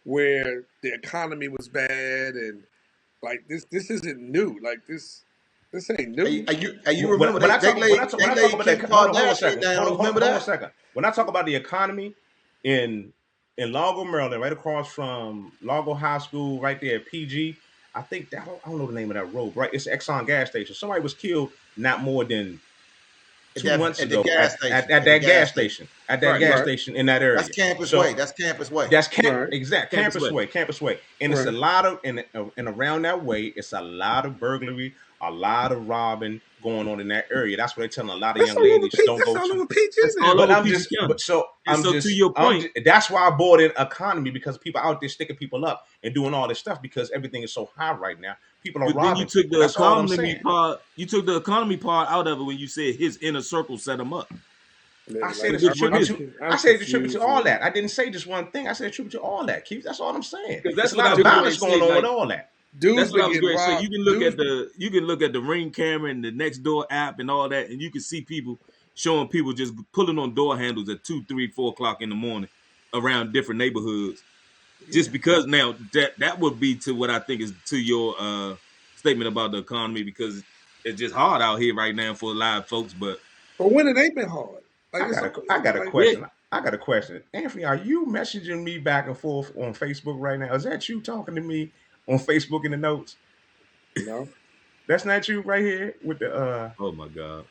where the economy was bad and like this isn't new. Like this ain't new. You remember when I talk about the economy in Largo, Maryland, right across from Largo High School, right there at PG. I think I don't know the name of that road. Right, it's Exxon gas station. Somebody was killed not more than 2 months ago at that gas station in that area. That's Campus Way. That's Campus Way. And it's a lot of and around that way, it's a lot of burglary, a lot of robbing going on in that area. That's what they're telling a lot of young ladies don't go to. To your point, that's why I bought in economy, because people out there sticking people up and doing all this stuff because everything is so high right now. People are robbing. You took the economy part. You took the economy part out of it when you said his inner circle set him up. I said it's attributed to all that. I didn't say just one thing. I said attributed to all that, Keith. That's all I'm saying. Because that's a lot of violence going on with all that. That's what I was going to say. You can look at the Ring camera and the Nextdoor app and all that, and you can see people showing people just pulling on door handles at 2, 3, 4 o'clock in the morning around different neighborhoods. Just because now that would be to what I think is to your statement about the economy, because it's just hard out here right now for a lot of folks. But when it ain't been hard. I got a question. I got a question. Anthony, are you messaging me back and forth on Facebook right now? Is that you talking to me on Facebook in the notes? No. That's not you right here with the oh my God.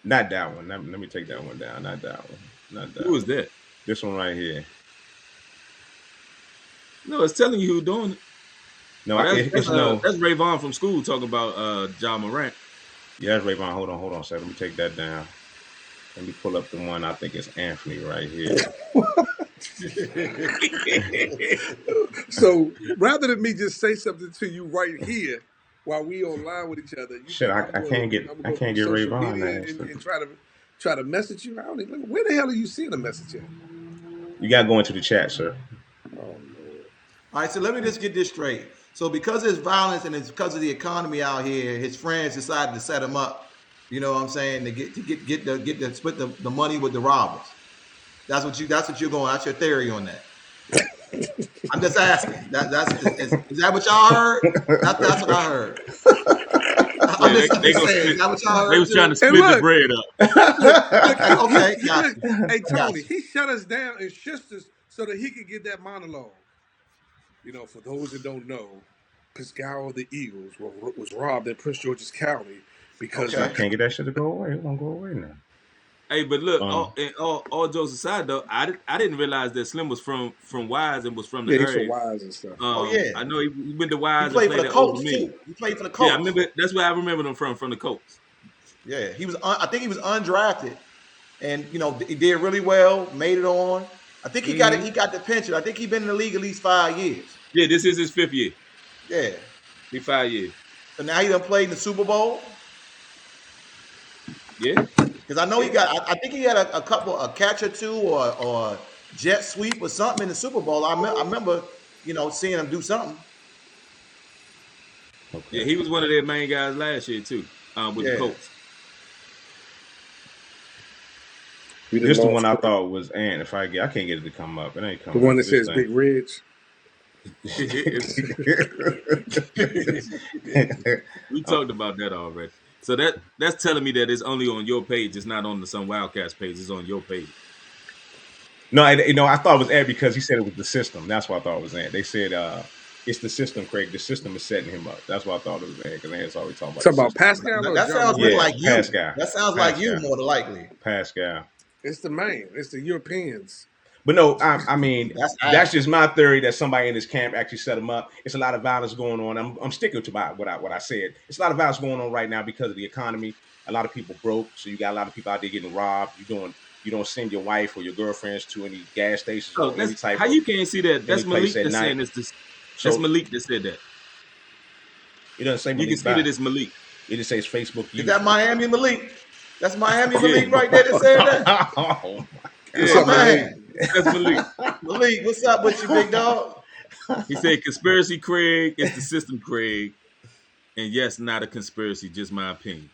Not that one. Let me take that one down. Not that one. Who is that? This one right here. No, it's telling you who's doing it. No, that's Ray Vaughn from school talking about John Morant. Yeah, that's Ray Vaughn. Hold on. So let me take that down. Let me pull up the one. I think it's Anthony right here. So rather than me just say something to you right here while we online with each other, you Shit, think I can't get Ray social Vaughn. media and try to message you? I don't even. Where the hell are you seeing a message at? You gotta go into the chat, sir. All right, so let me just get this straight. So because there's violence and it's because of the economy out here, his friends decided to set him up. You know what I'm saying? To get the split the money with the robbers. That's what you're going. That's your theory on that. I'm just asking. Is that what y'all heard? That's what I heard. I'm just saying. Is that what y'all heard? They was trying to split the bread up. Okay, gotcha. Hey, Tony, Gotcha. he shut us down and shushed us so that he could get that monologue. You know, for those that don't know, Pascal the Eagles was robbed in Prince George's County because I can't get that shit to go away. It's gonna go away now. Hey, but look, all jokes aside, though, I didn't realize that Slim was from Wise and was from the he's area. from Wise and stuff. I know he went to Wise. He played and for the Colts too. He played for the Colts. Yeah, I remember. That's where I remember him from the Colts. Yeah, he was. I think he was undrafted, and you know he did really well. Made it on. I think he got it. He got the pension. I think he's been in the league at least 5 years. Yeah, this is his 5th year. Yeah, he 5 years. So now he done played in the Super Bowl. Yeah, because I know he got. I think he had a catch or two or jet sweep or something in the Super Bowl. I remember, you know, seeing him do something. Okay. Yeah, he was one of their main guys last year too, with the Colts. This the one I thought was Ant. If I can't get it to come up. It ain't coming. The one that says Big Ridge. We talked about that already. So that's telling me that it's only on your page. It's not on the Sun Wildcats page. It's on your page. No, I thought it was Ant because he said it was the system. That's why I thought it was Ant. They said it's the system, Craig. The system is setting him up. That's why I thought it was Ant because Ant's always talking about. Talking about Pascal. That sounds like you. Pascal. That sounds like you more than likely. Pascal. It's the man. It's the Europeans. But no, I mean, that's just my theory that somebody in this camp actually set him up. It's a lot of violence going on. I'm sticking to what I said. It's a lot of violence going on right now because of the economy. A lot of people broke, so you got a lot of people out there getting robbed. You don't send your wife or your girlfriends to any gas stations or any type. How you can't see that? That's Malik that's saying this. That's Malik that said that. It doesn't say Malik. You can see that it's Malik. It just says Facebook. Is that Miami Malik? That's Miami Malik right there that said that. Oh my God. Yeah, man. That's Malik. Malik, what's up with you, big dog? He said, "Conspiracy, Craig. It's the system, Craig. And yes, not a conspiracy, just my opinion."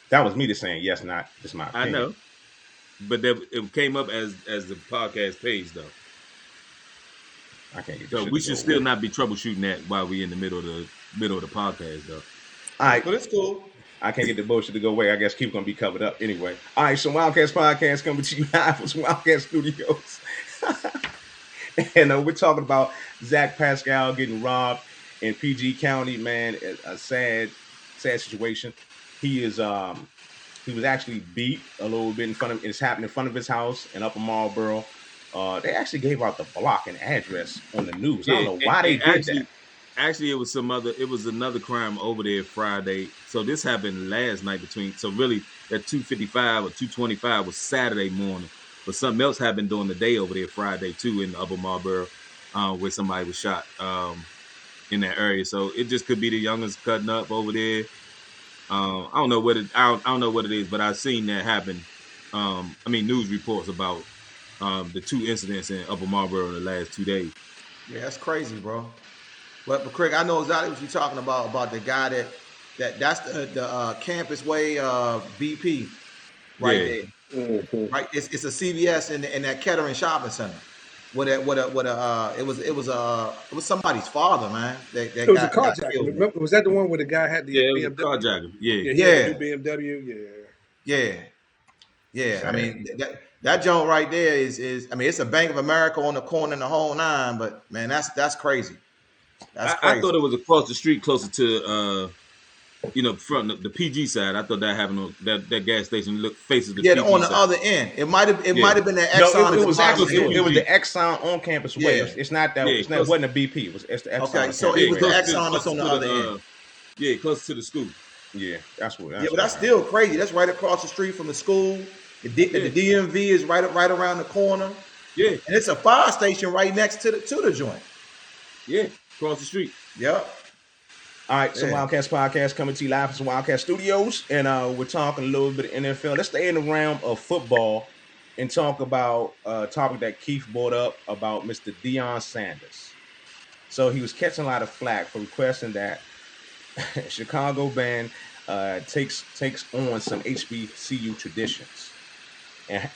That was me just saying yes, not just my opinion. I know, but it came up as the podcast page though. I can't get. So we should still not be troubleshooting that while we in the middle of the podcast though. All right, but it's cool. I can't get the bullshit to go away. I guess keep gonna be covered up anyway. All right, so Wildcats Podcast coming to you live from Wildcat Studios. And we're talking about Zach Pascal getting robbed in PG County, man. A sad situation. He was actually beat a little bit in front of it's happened in front of his house in Upper Marlboro. They actually gave out the block and address on the news. I don't know why they did that. Actually, it was another crime over there Friday. So this happened last night really at 2:55 or 2:25 was Saturday morning. But something else happened during the day over there Friday too in Upper Marlboro, where somebody was shot in that area. So it just could be the youngins cutting up over there. I don't know what it is, but I've seen that happen. News reports about the 2 incidents in Upper Marlboro in the last 2 days. Yeah, that's crazy, bro. But Craig, I know exactly what you're talking about the guy that's the Campus Way BP right there. Mm-hmm. Right, it's a CVS in that Kettering shopping center. It was somebody's father, man. It was a carjacking. Was that the one where the guy had the BMW? It was a carjacking. Yeah. BMW. Yeah. I mean that joint right there is it's a Bank of America on the corner in the whole nine, but man, that's crazy. I thought it was across the street, closer to from the PG side. I thought that happened on that gas station faces the PG on the side. Other end. It might have been that Exxon. No, it was the Exxon on Campus Way. It's not that. It wasn't a BP. It's the Exxon. Okay, so it was the Exxon that's on the other end. Yeah, close to the school. Yeah, that's what. Yeah, but that's still crazy. That's right across the street from the school. The DMV is right around the corner. Yeah, and it's a fire station right next to the joint. Yeah, across the street. Yep. All right, so Wildcats Podcast coming to you live from Wildcat Studios, and we're talking a little bit of NFL. Let's stay in the realm of football and talk about a topic that Keith brought up about Mr. Deion Sanders. So he was catching a lot of flack for requesting that Chicago band takes on some HBCU traditions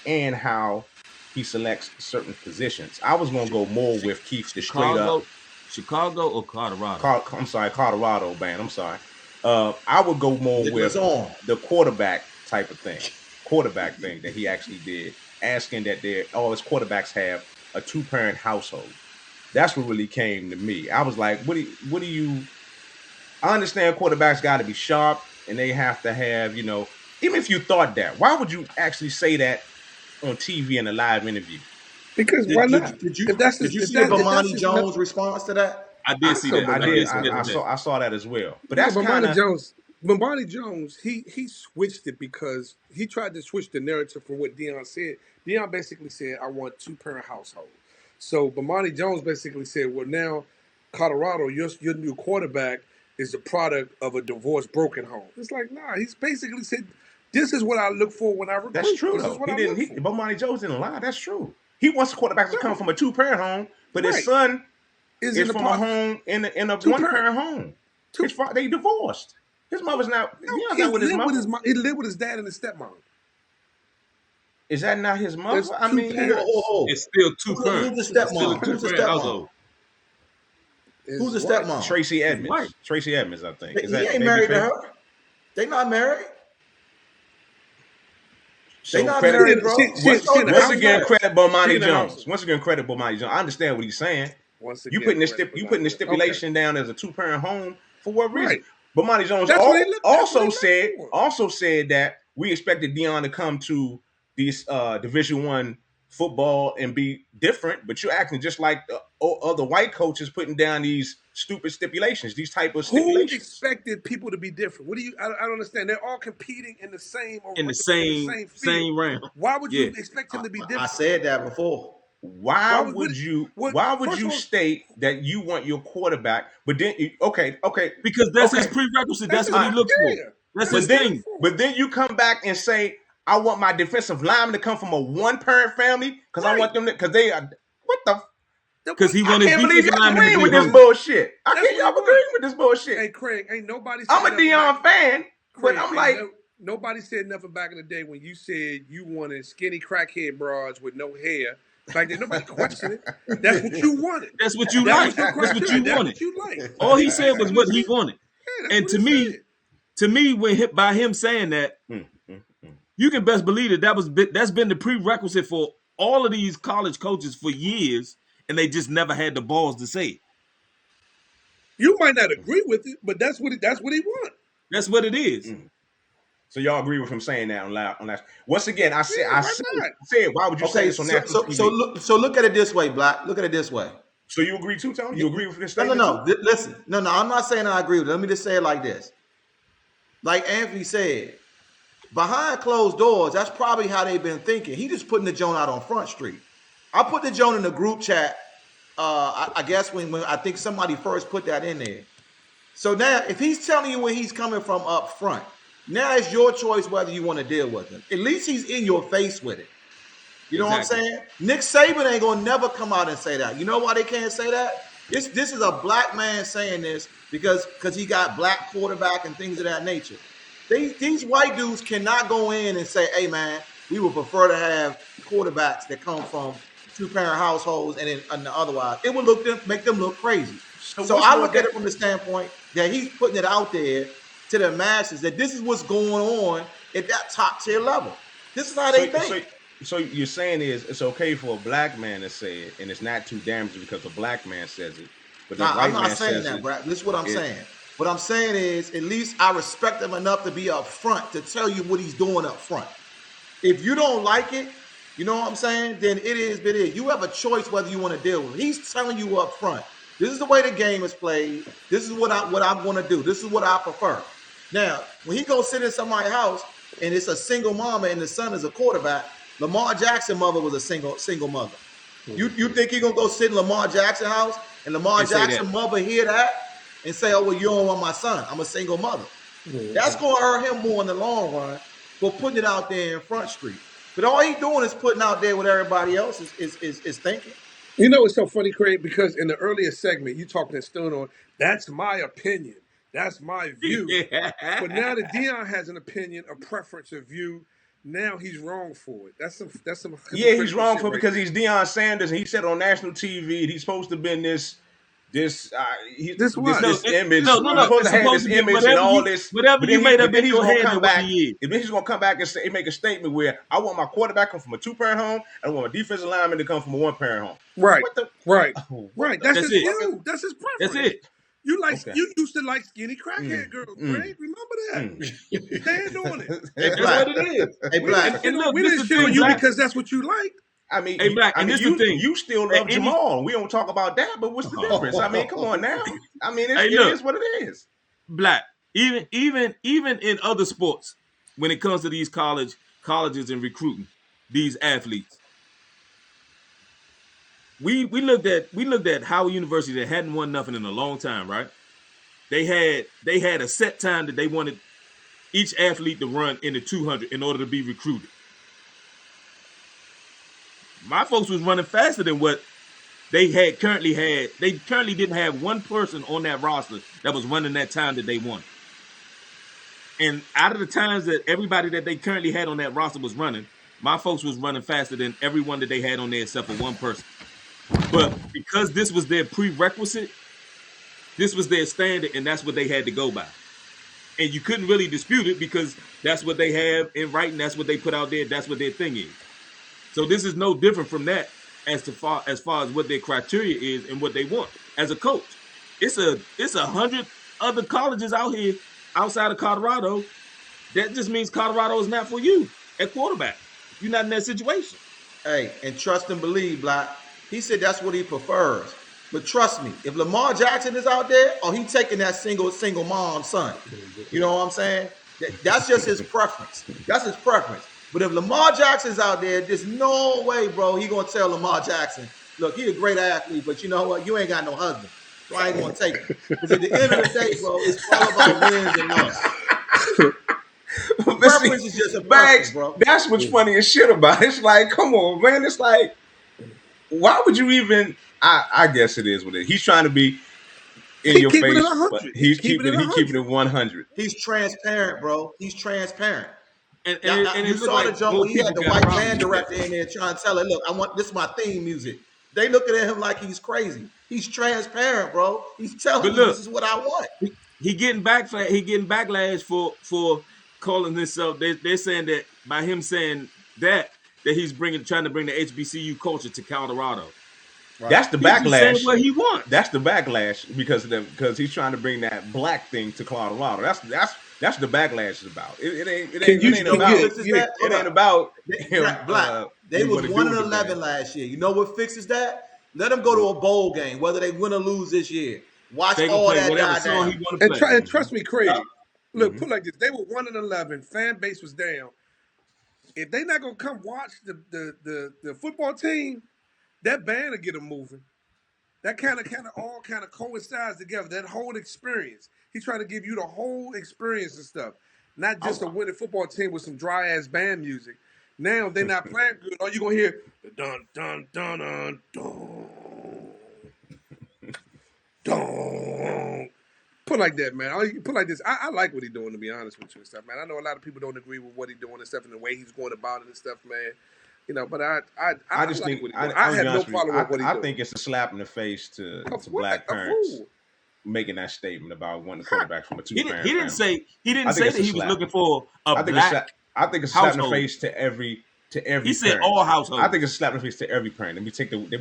and how he selects certain positions. I was gonna go more with Keith the straight up. Chicago or Colorado? I'm sorry, Colorado band. I'm sorry. I would go more with the quarterback type of thing, that he actually did, asking that all his quarterbacks have a 2-parent household. That's what really came to me. I was like, what do you? I understand quarterbacks got to be sharp and they have to have, even if you thought that, why would you actually say that on TV in a live interview? Because why not? Did you see Bomani Jones' response to that? I did see that. I saw that as well. But that's Bomani Jones. He switched it because he tried to switch the narrative from what Deion said. Deion basically said, "I want 2-parent household." So Bomani Jones basically said, "Well, now Colorado, your new quarterback is the product of a divorced, broken home." It's like, nah. He's basically said, "This is what I look for when I recruit." That's true though. Bomani Jones didn't lie. That's true. He wants quarterbacks to come from a 2-parent home, but his son is from a home in a 1-parent home. They divorced. His mother's not. He lived with his dad and his stepmom. Is that not his mother? It's still 2 parents. Who's the stepmom? Who's the stepmom? Who's the stepmom? Tracy Edmonds. Right. Tracy Edmonds, I think. He ain't married to her. They not married. So credit, bro. Once again, credit Bomani Jones. I understand what he's saying. You putting the stipulation down as a 2-parent home for what reason? Right. Bomani Jones also said that we expected Deion to come to these Division I football and be different, but you're acting just like the other white coaches putting down these stupid stipulations, these type of stipulations. Who expected people to be different? I don't understand. They're all competing in the same round. Why would you expect him to be different? I said that before. Why would you state that you want your quarterback, but then because that's his prerequisite. That's what he looks for. That's his thing. But then you come back and say, I want my defensive lineman to come from a 1-parent family because I want them to, because they are what the. Because he wanted. I can't believe y'all agreeing with this bullshit. I can't y'all agreeing with this bullshit. Hey Craig, ain't nobody. I'm a Deion fan, but I'm like. Nobody said nothing back in the day when you said you wanted skinny crackhead broads with no hair. Like that, nobody questioned it. That's what you wanted. That's what you like. That's what you wanted. All he said was what he wanted. Yeah, and to me, when hit by him saying that, you can best believe that's been the prerequisite for all of these college coaches for years, and they just never had the balls to say it. You might not agree with it, but that's what he wants. That's what it is. So y'all agree with him saying that on that? Once again, I said, why would you say this on that? So look at it this way, Black. Look at it this way. So you agree too, Tony? You agree with this statement? No. Listen, no. I'm not saying I agree with it. Let me just say it like this. Like Anthony said, behind closed doors, that's probably how they've been thinking. He just putting the joint out on Front Street. I put the joint in the group chat. I guess when I think somebody first put that in there. So now, if he's telling you where he's coming from up front. Now it's your choice whether you want to deal with him. At least he's in your face with it. You know what I'm saying? Nick Saban ain't gonna never come out and say that. You know why they can't say that? This is a black man saying this because he got black quarterback and things of that nature. These white dudes cannot go in and say, "Hey man, we would prefer to have quarterbacks that come from 2-parent households and otherwise." It would make them look crazy. So I look at it from the standpoint that he's putting it out there to the masses that this is what's going on at that top tier level. This is how they think. So you're saying it's okay for a black man to say it, and it's not too damaging because a black man says it. But I'm not saying that, Brad. This is what I'm saying. What I'm saying is, at least I respect him enough to be up front to tell you what he's doing up front. If you don't like it, you know what I'm saying? Then it is. You have a choice whether you want to deal with it. He's telling you up front. This is the way the game is played. This is what I'm going to do. This is what I prefer. Now, when he goes sit in somebody's house and it's a single mama and the son is a quarterback, Lamar Jackson's mother was a single mother. You think he gonna go sit in Lamar Jackson's house and Lamar Jackson's mother hear that and say, "Oh well, you don't want my son. I'm a single mother." That's gonna hurt him more in the long run for putting it out there in Front Street. But all he's doing is putting out there what everybody else is thinking. You know, it's so funny, Craig, because in the earlier segment, you talked to Stone on, that's my opinion. That's my view. But now that Deion has an opinion, a preference, a view, now he's wrong for it. That's some Yeah, he's wrong for it right because there. he's Deion Sanders and he said on national TV he's supposed to have been this image. No, He's supposed to have it's this supposed to be image and whatever all you- this. whatever but you then made he- up but then in he's your gonna head come of what back. he is. And then he's gonna come back and make a statement where I want my quarterback come from a 2-parent home and I want my defensive lineman to come from a 1-parent home. Right, What the? right, Oh, right. That's That's his it. view. That's his preference. That's it. You used to like skinny crackhead girls, Craig. Remember that? Stand on it. Hey, That's Black. what it is. Hey, Black. And look, We this didn't is the show thing, you Black. because that's what you liked. I mean, Hey, Black, and this you, the thing. you still Hey, love any- Jamal. We don't talk about that, but what's the difference? I mean, come on now. I mean, Hey, it look. is what it is. Black. Even in other sports, when it comes to these colleges and recruiting these athletes, we looked at Howard University that hadn't won nothing in a long time, right? They had a set time that they wanted each athlete to run in the 200 in order to be recruited. My folks was running faster than what they currently had. They currently didn't have one person on that roster that was running that time that they wanted. And out of the times that everybody that they currently had on that roster was running, my folks was running faster than everyone that they had on there except for one person. But because this was their prerequisite, this was their standard, and that's what they had to go by. And you couldn't really dispute it because that's what they have in writing. That's what they put out there. That's what their thing is. So this is no different from that as far as what their criteria is and what they want as a coach. It's 100 other colleges out here outside of Colorado. That just means Colorado is not for you at quarterback. You're not in that situation. Hey, and trust and believe, Black. He said that's what he prefers. But trust me, if Lamar Jackson is out there, or he taking that single mom son, you know what I'm saying? That's just his preference. That's his preference. But if Lamar Jackson's out there, there's no way, bro, he gonna tell Lamar Jackson, look, he a great athlete, but you know what? You ain't got no husband. So I ain't gonna take it. Because at the end of the day, bro, it's all about wins and losses. Preference is just a preference, bro. That's what's funny as shit about it. It's like, come on, man. It's like, why would you even? I guess it is what it is. He's trying to be in your keeping face, it 100. but he's keeping it 100. He's transparent, bro. He's transparent. And You it saw looked the like jump more when he had people the got white around band him. director in there trying to tell her, look, this is my theme music. They looking at him like he's crazy. He's transparent, bro. He's telling But you look, this is what I want. He getting backlash for calling himself. They're saying that by him saying that he's trying to bring the HBCU culture to Colorado. Right. That's the He's saying backlash. what he wants. That's the backlash because he's trying to bring that black thing to Colorado. That's the backlash is about. It ain't about him. Black. They was 1-11 last year. You know what fixes that? Let them go to a bowl game, whether they win or lose this year. Watch They all gonna play that whatever guy song down. he want to play. And trust me, Craig. Look, put it like this: they were 1-11. Fan base was down. If they not gonna come watch the football team, that band will get them moving. That kind of all coincides together. That whole experience. He's trying to give you the whole experience and stuff, not just a winning football team with some dry ass band music. Now they're not playing good. All you gonna hear dun dun dun dun dun dun. Put like that, man. Put like this. I like what he's doing, to be honest with you and stuff, man. I know a lot of people don't agree with what he's doing and stuff and the way he's going about it and stuff, man. You know, but I just think what he's doing. I have no problem with what he's doing. I think it's a slap in the face to black parents making that statement about one quarterback from a 2-parent He didn't say that he was looking for I think it's a slap in the face to every He parent. said all households. I think it's a slap in the face to every parent. Let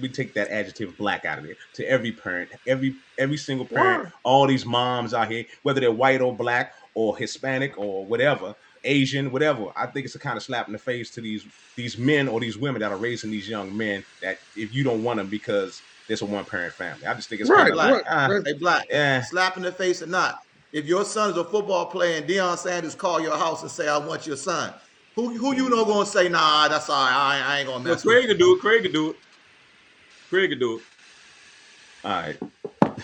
me take that adjective black out of there. To every parent, every single parent, all these moms out here, whether they're white or black or Hispanic or whatever, Asian, whatever. I think it's a kind of slap in the face to these men or these women that are raising these young men that if you don't want them because there's a 1-parent family. I just think it's kind of Black. Hey, Black. Yeah. Slap in the face or not. if your son is a football player and Deion Sanders call your house and say, I want your son, who you know going to say, nah, that's all right, I ain't going to Well, mess with Craig you. could do it. Craig could do it. Craig could do it. All right.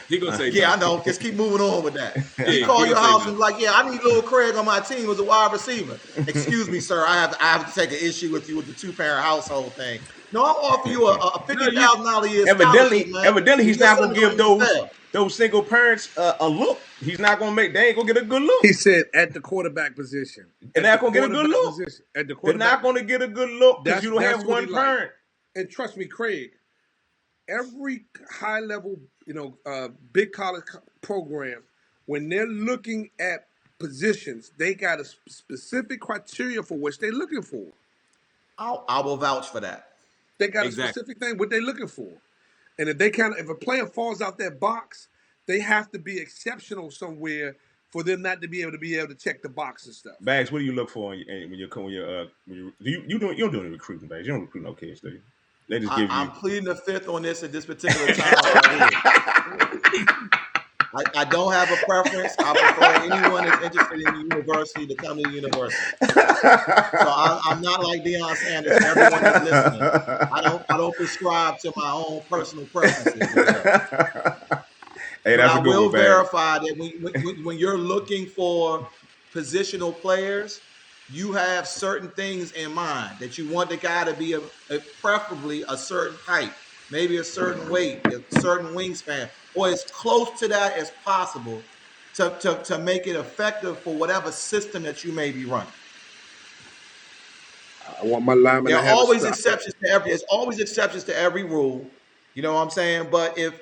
He gonna say Yeah, no. I know. Just keep moving on with that. Yeah, He call he your gonna say house no. and like, yeah, I need little Craig on my team as a wide receiver. Excuse me, sir, I have to take an issue with you with the 2-parent household thing. No, I'm offering you a $50,000 a year scholarship, man. Evidently, he's not gonna give Your son those single parents a look. He's not gonna make. They ain't gonna get a good look. He said at the quarterback position. They're not gonna get a good look. At the They're quarterback. not gonna get a good look because you don't That's have what one he like. parent. And trust me, Craig, every high level, big college program, when they're looking at positions, they got a specific criteria for which they're looking for. I will vouch for that. They got Exactly. a specific thing what they're looking for, and if a player falls out that box, they have to be exceptional somewhere for them not to be able to check the box and stuff. Bags, what do you look for when you you don't do any recruiting, Bags? You don't recruit no kids, do you? They just give you. I'm pleading the fifth on this at this particular time. I don't have a preference. I prefer anyone that's interested in the university to come to the university. So I'm not like Deion Sanders. Everyone that's listening, I don't prescribe to my own personal preferences. Hey, that's a good one, I will Bags. verify that when you're looking for positional players, you have certain things in mind that you want the guy to be preferably a certain height, maybe a certain weight, a certain wingspan, or as close to that as possible to make it effective for whatever system that you may be running. I want my lineman There to are have always a stop. exceptions to every. There's always exceptions to every rule. You know what I'm saying? But if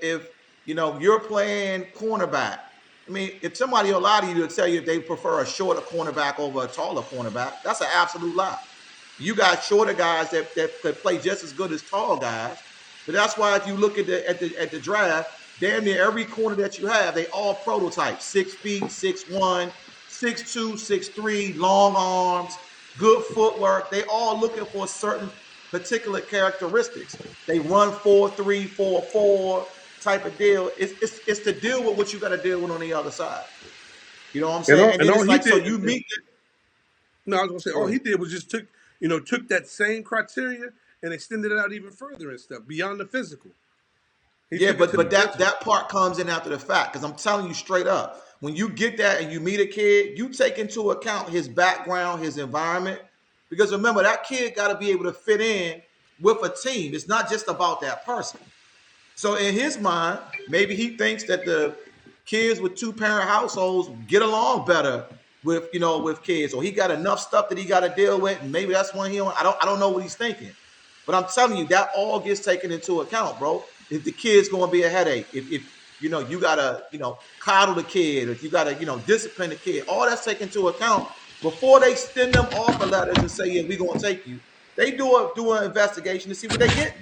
you're playing cornerback, I mean, if somebody will lie to you to tell you if they prefer a shorter cornerback over a taller cornerback, that's an absolute lie. You got shorter guys that play just as good as tall guys. But that's why if you look at the draft, damn near every corner that you have, they all prototype 6 feet, 6'1", 6'2", 6'3", long arms, good footwork. They all looking for certain particular characteristics. They run 4.3, 4.4 type of deal. It's to deal with what you got to deal with on the other side. You know what I'm saying? And then it's like, so you meet the, No, I was gonna say all he did was just took that same criteria and extended it out even further and stuff beyond the physical. Yeah, but that part comes in after the fact, because I'm telling you straight up, when you get that and you meet a kid, you take into account his background, his environment, because remember, that kid got to be able to fit in with a team. It's not just about that person. So in his mind, maybe he thinks that the kids with 2-parent households get along better with kids, or he got enough stuff that he got to deal with, and maybe that's one I don't know what he's thinking. But I'm telling you, that all gets taken into account, bro. If the kid's going to be a headache, if you gotta coddle the kid, if you gotta discipline the kid, all that's taken into account before they send them offer letters and say, yeah, we're gonna take you. They do an investigation to see what they get.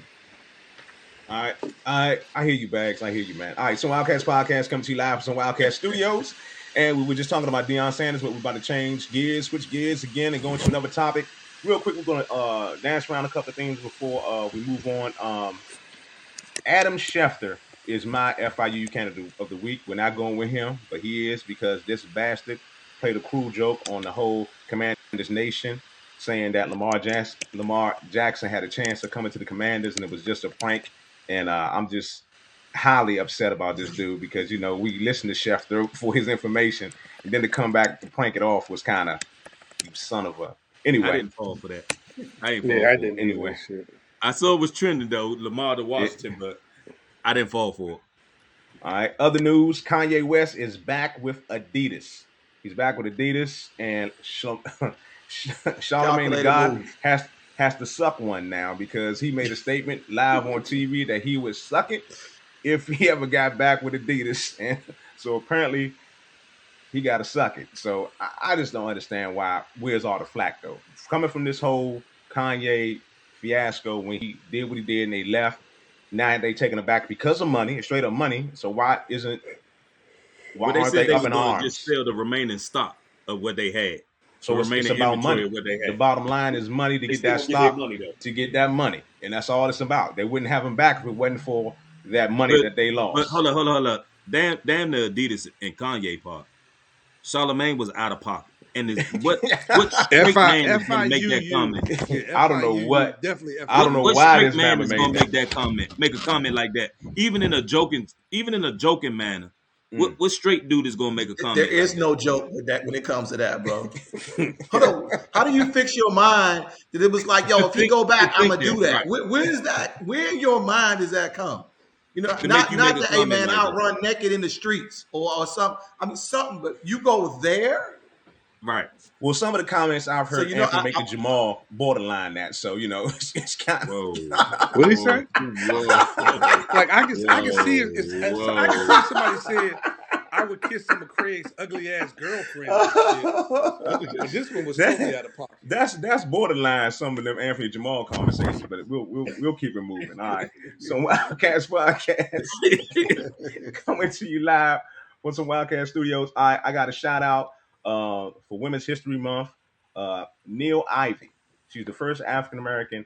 All right. I hear you, Bags. I hear you, man. All right, so Wildcats Podcast comes to you live from Wildcat Studios. And we were just talking about Deion Sanders, but we're about to switch gears again and go into another topic. Real quick, we're going to dance around a couple of things before we move on. Adam Schefter is my FIU candidate of the week. We're not going with him, but he is, because this bastard played a cruel joke on the whole Commanders Nation, saying that Lamar Jackson had a chance of coming to the Commanders and it was just a prank. And I'm just highly upset about this dude, because, we listened to Schefter for his information, and then to come back to prank it off was kind of, you son of a... Anyway. I didn't fall for that. I didn't. Anyway. I saw it was trending, though, Lamar to Washington, but I didn't fall for it. All right. Other news, Kanye West is back with Adidas. He's back with Adidas, and Charlamagne the God has to suck one now, because he made a statement live on TV that he would suck it if he ever got back with Adidas. And so apparently he got to suck it. So I just don't understand where's all the flack, though? Coming from this whole Kanye fiasco when he did what he did and they left, now they taking it back because of money, straight up money. So why they aren't said they they up in arms? Just sell the remaining stock of what they had. So it's about money. The bottom line is money to get that stock, to get that money. And that's all it's about. They wouldn't have him back if it wasn't for that money that they lost. But hold on. Damn the Adidas and Kanye part. Charlemagne was out of pocket. And what straight man is going to make that comment? I don't know what. Definitely. I don't know What why straight this man man is made going to that. make that comment? Make a comment like that, even in a joking manner. What straight dude is going to make a comment? There is no joke with that when it comes to that, bro. Hold on. How do you fix your mind that it was like, yo, if he go back, I'm gonna do that? Right. Where is that? Where in your mind does that come? You know, To not make you make a that, hey comment man, like I'll that. run naked in the streets or something. I mean something, but you go there. Right. Well, some of the comments I've So, heard you know, Anthony make to Jamal borderline that. So, you know, it's kind of. Whoa. What did he say? Whoa. Like I can see it. Whoa. I can see somebody saying I would kiss some of Craig's ugly ass girlfriend. But this one was totally out of pocket. That's borderline some of them Anthony Jamal conversations, but we'll keep it moving. All right. So Wildcats podcast coming to you live from some Wildcat Studios. I got a shout out for Women's History Month. Neil Ivey. She's the first African American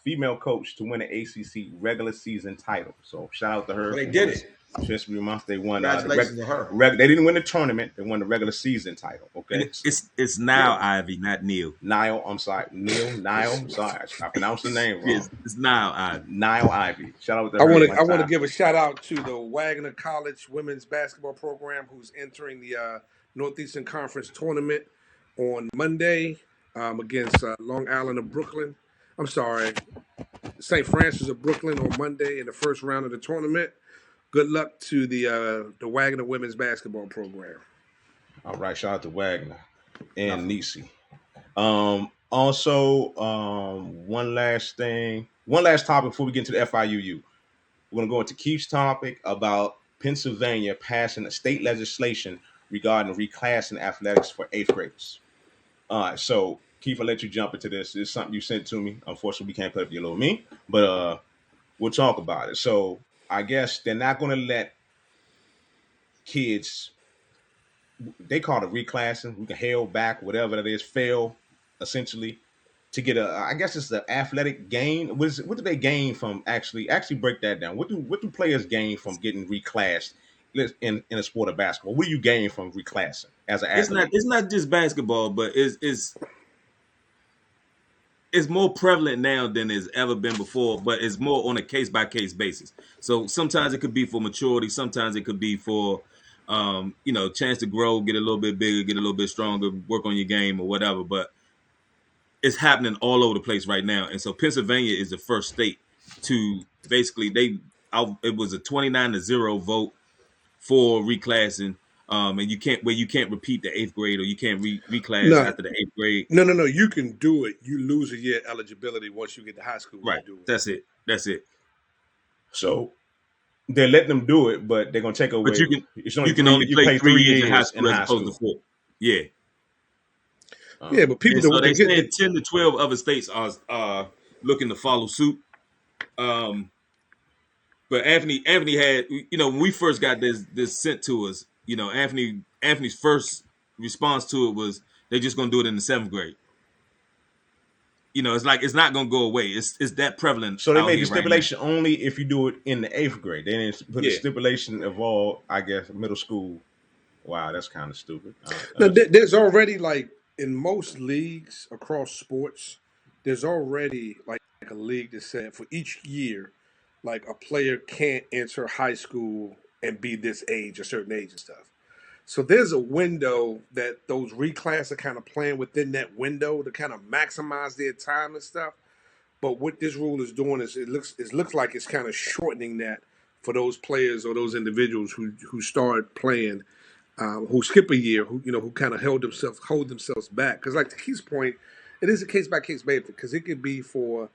female coach to win an ACC regular season title. So shout out to her. They did it. History Month. They won. Congratulations to her. They didn't win the tournament. They won the regular season title. Okay. It's now Ivy, not Neil. Niall. I'm sorry. Niall. I'm sorry. I pronounced the name wrong. It's now Ivy. Niall Ivy. Shout out to I her. want to give a shout out to the Wagner College women's basketball program who's entering the Northeastern Conference tournament on Monday against Long Island of Brooklyn. I'm sorry, St. Francis of Brooklyn on Monday in the first round of the tournament. Good luck to the Wagner women's basketball program. All right, shout out to Wagner and Nisi. Also, one last topic before we get into the FIUU. We're gonna go into Keith's topic about Pennsylvania passing a state legislation regarding reclassing athletics for 8th graders. All right, so Keith, I'll let you jump into this. It's something you sent to me. Unfortunately, we can't play with your little me, but we'll talk about it. So I guess they're not going to let kids, they call it reclassing, we can held back, whatever that is, fail, essentially, to get I guess it's the athletic gain. What do they gain from actually break that down? What do players gain from getting reclassed in a sport of basketball? What do you gain from reclassing as an athlete? It's not just basketball, but it's more prevalent now than it's ever been before, but it's more on a case-by-case basis. So sometimes it could be for maturity. Sometimes it could be for, chance to grow, get a little bit bigger, get a little bit stronger, work on your game or whatever. But it's happening all over the place right now. And so Pennsylvania is the first state to basically, it was a 29-0 vote for reclassing. And you can't repeat the 8th grade or you can't reclass after the 8th grade. No. You can do it. You lose a year eligibility once you get to high school. Right. That's it. So they're letting them do it, but they're gonna take away. But you can only play 3 years in high school as opposed to 4. Yeah. But people so they said 10 to 12 other states are looking to follow suit. But Anthony had, when we first got this sent to us, Anthony's first response to it was they're just gonna do it in the 7th grade. It's like it's not gonna go away. It's that prevalent. So they made the stipulation only if you do it in the 8th grade. They didn't put the stipulation of all, I guess, middle school. Wow, that's kind of stupid. No, there's already, like, in most leagues across sports, there's already like a league that said for each year, like a player can't enter high school and be this age, a certain age and stuff. So there's a window that those reclass are kind of playing within that window to kind of maximize their time and stuff. But what this rule is doing is it looks like it's kind of shortening that for those players or those individuals who start playing, who skip a year, who kind of hold themselves back. Because like to Keith's point, it is a case by case basis because it could be for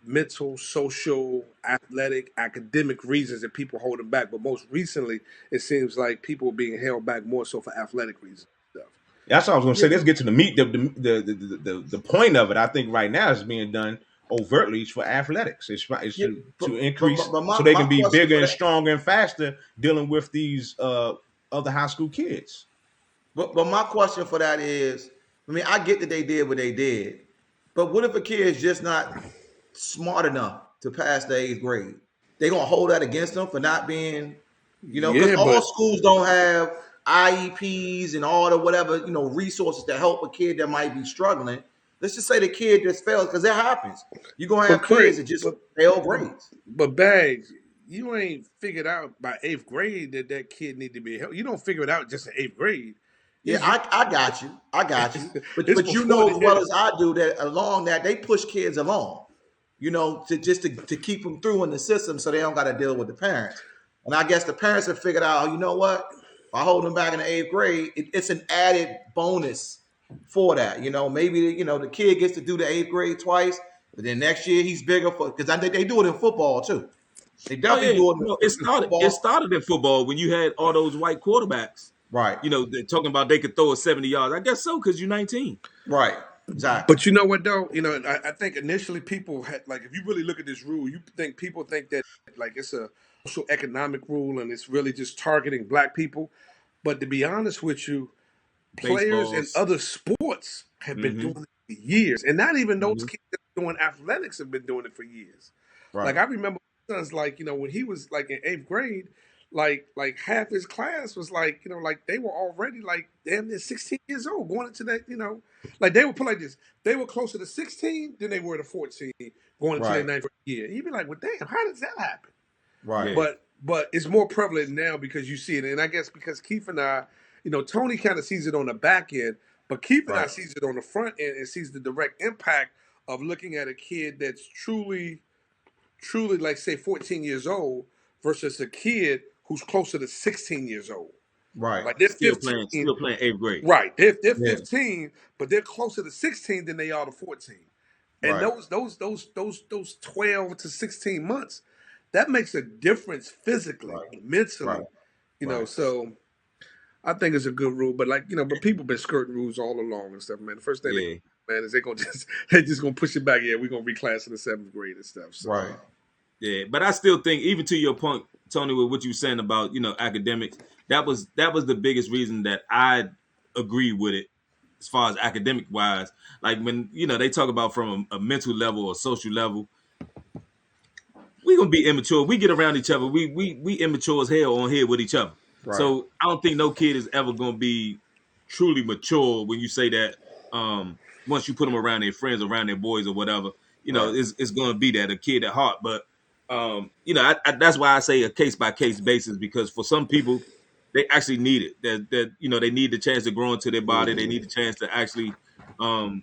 mental, social, athletic, academic reasons that people hold them back. But most recently, it seems like people are being held back more so for athletic reasons. That's what I was going to say. Let's get to the meat. The point of it, I think, right now is being done overtly for athletics. It's to increase so they can be bigger and stronger and faster dealing with these other high school kids. But my question for that is, I get that they did what they did, but what if a kid is just not smart enough to pass the 8th grade? They gonna hold that against them for not being, because all schools don't have IEPs and all the whatever, resources to help a kid that might be struggling. Let's just say the kid just fails, because that happens. You're going to have kids that just fail grades. But Bags, you ain't figured out by 8th grade that kid need to be helped. You don't figure it out just in 8th grade. Yeah, I got you. But It's you know as before well the- as I do that along that they push kids along, to keep them through in the system so they don't got to deal with the parents. And I guess the parents have figured out, you know what? If I hold them back in the 8th grade, it's an added bonus for that. Maybe the kid gets to do the 8th grade twice, but then next year he's bigger because I think they do it in football too. They definitely do it in football. It started in football when you had all those white quarterbacks. Right. They're talking about they could throw a 70 yards. I guess so, because you're 19. Right. Exactly. But you know what though? I think initially people had, like, if you really look at this rule, people think that like it's a social economic rule and it's really just targeting black people. But to be honest with you, players in Baseballs. other sports have been doing it for years, and not even those kids that are doing athletics have been doing it for years. Right. Like I remember my son's when he was like in 8th grade, like half his class was like they were already like damn near 16 years old going into that like they would put like this, they were closer to 16 than they were to 14 going into their 9th year. And you'd be like, well, damn, how does that happen? Right. But it's more prevalent now because you see it, and I guess because Keith and I, Tony kind of sees it on the back end, but Keith and I sees it on the front end and sees the direct impact of looking at a kid that's truly, like say 14 years old versus a kid who's closer to 16 years old. Right. Like they're Still 15, playing 8th grade. right? They're 15, but they're closer to 16 than they are to 14. And those 12 to 16 months, that makes a difference physically, mentally. So I think it's a good rule. But but people been skirting rules all along and stuff, man. The first thing is they just gonna push it back. Yeah, we're gonna reclass in the 7th grade and stuff. So. Right. Yeah, but I still think, even to your point, Tony, with what you were saying about academics, that was the biggest reason that I agree with it as far as academic wise. Like when they talk about from a mental level or social level, we gonna be immature. We get around each other. We immature as hell on here with each other. Right. So I don't think no kid is ever gonna be truly mature when you say that. Once you put them around their friends, around their boys or whatever, it's gonna be that a kid at heart. But that's why I say a case by case basis, because for some people, they actually need it. That they need the chance to grow into their body. They need the chance to actually do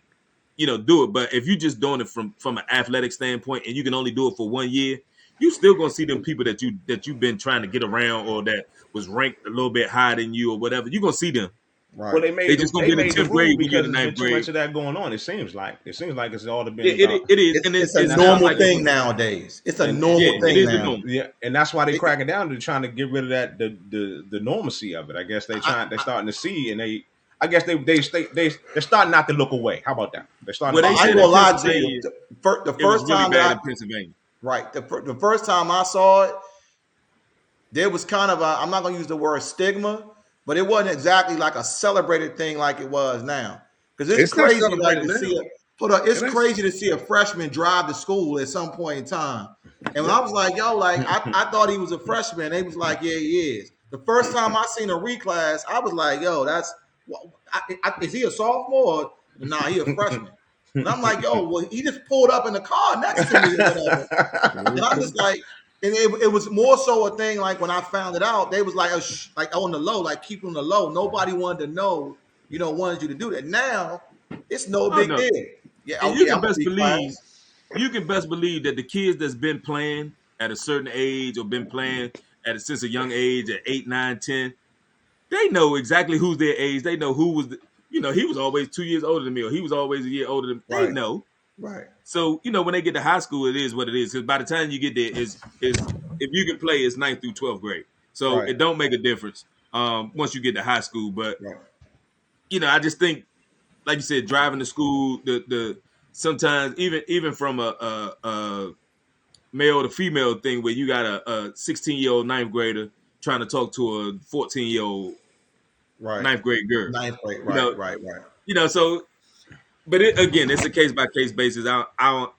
it. But if you're just doing it from an athletic standpoint and you can only do it for 1 year, you still gonna see them people that you've been trying to get around or that was ranked a little bit higher than you or whatever. You're gonna see them. Right. Well, they just gonna be in the 10th grade because there's been too much of that going on. It seems like it's all been. It is. It's a normal thing nowadays. It's a normal thing now. Yeah, and that's why they're cracking down to trying to get rid of that the normalcy of it. I guess they're starting to see, and they're starting not to look away. How about that? They're starting. Well, I ain't gonna lie to you. The first time in Pennsylvania, right? The first time I saw it, there was kind of I'm not gonna use the word stigma, but it wasn't exactly like a celebrated thing like it was now. Because it's crazy to see it's crazy to see a freshman drive to school at some point in time. And when I was like, I thought he was a freshman. They was like, yeah, he is. The first time I seen a reclass, I was like, is he a sophomore? Nah, he a freshman. And I'm like, he just pulled up in the car next to me or whatever. And I'm just like, and it was more so a thing like when I found it out, they was like, like on the low, like keep on the low. Nobody wanted to know, wanted you to do that. Now it's no big deal. Yeah, and you can best believe that the kids that's been playing at a certain age or been playing since a young age at 8, 9, 10, they know exactly who's their age. They know who was he was always 2 years older than me, or he was always a year older than me. They know. Right. So, when they get to high school, it is what it is. Because by the time you get there, is if you can play, it's 9th through 12th grade. So it don't make a difference once you get to high school. But I just think, like you said, driving to school, the sometimes even from a male to female thing where you got a 16-year-old 9th grader trying to talk to a 14-year-old 9th grade girl. 9th grade, right. So. But again, it's a case by case basis. I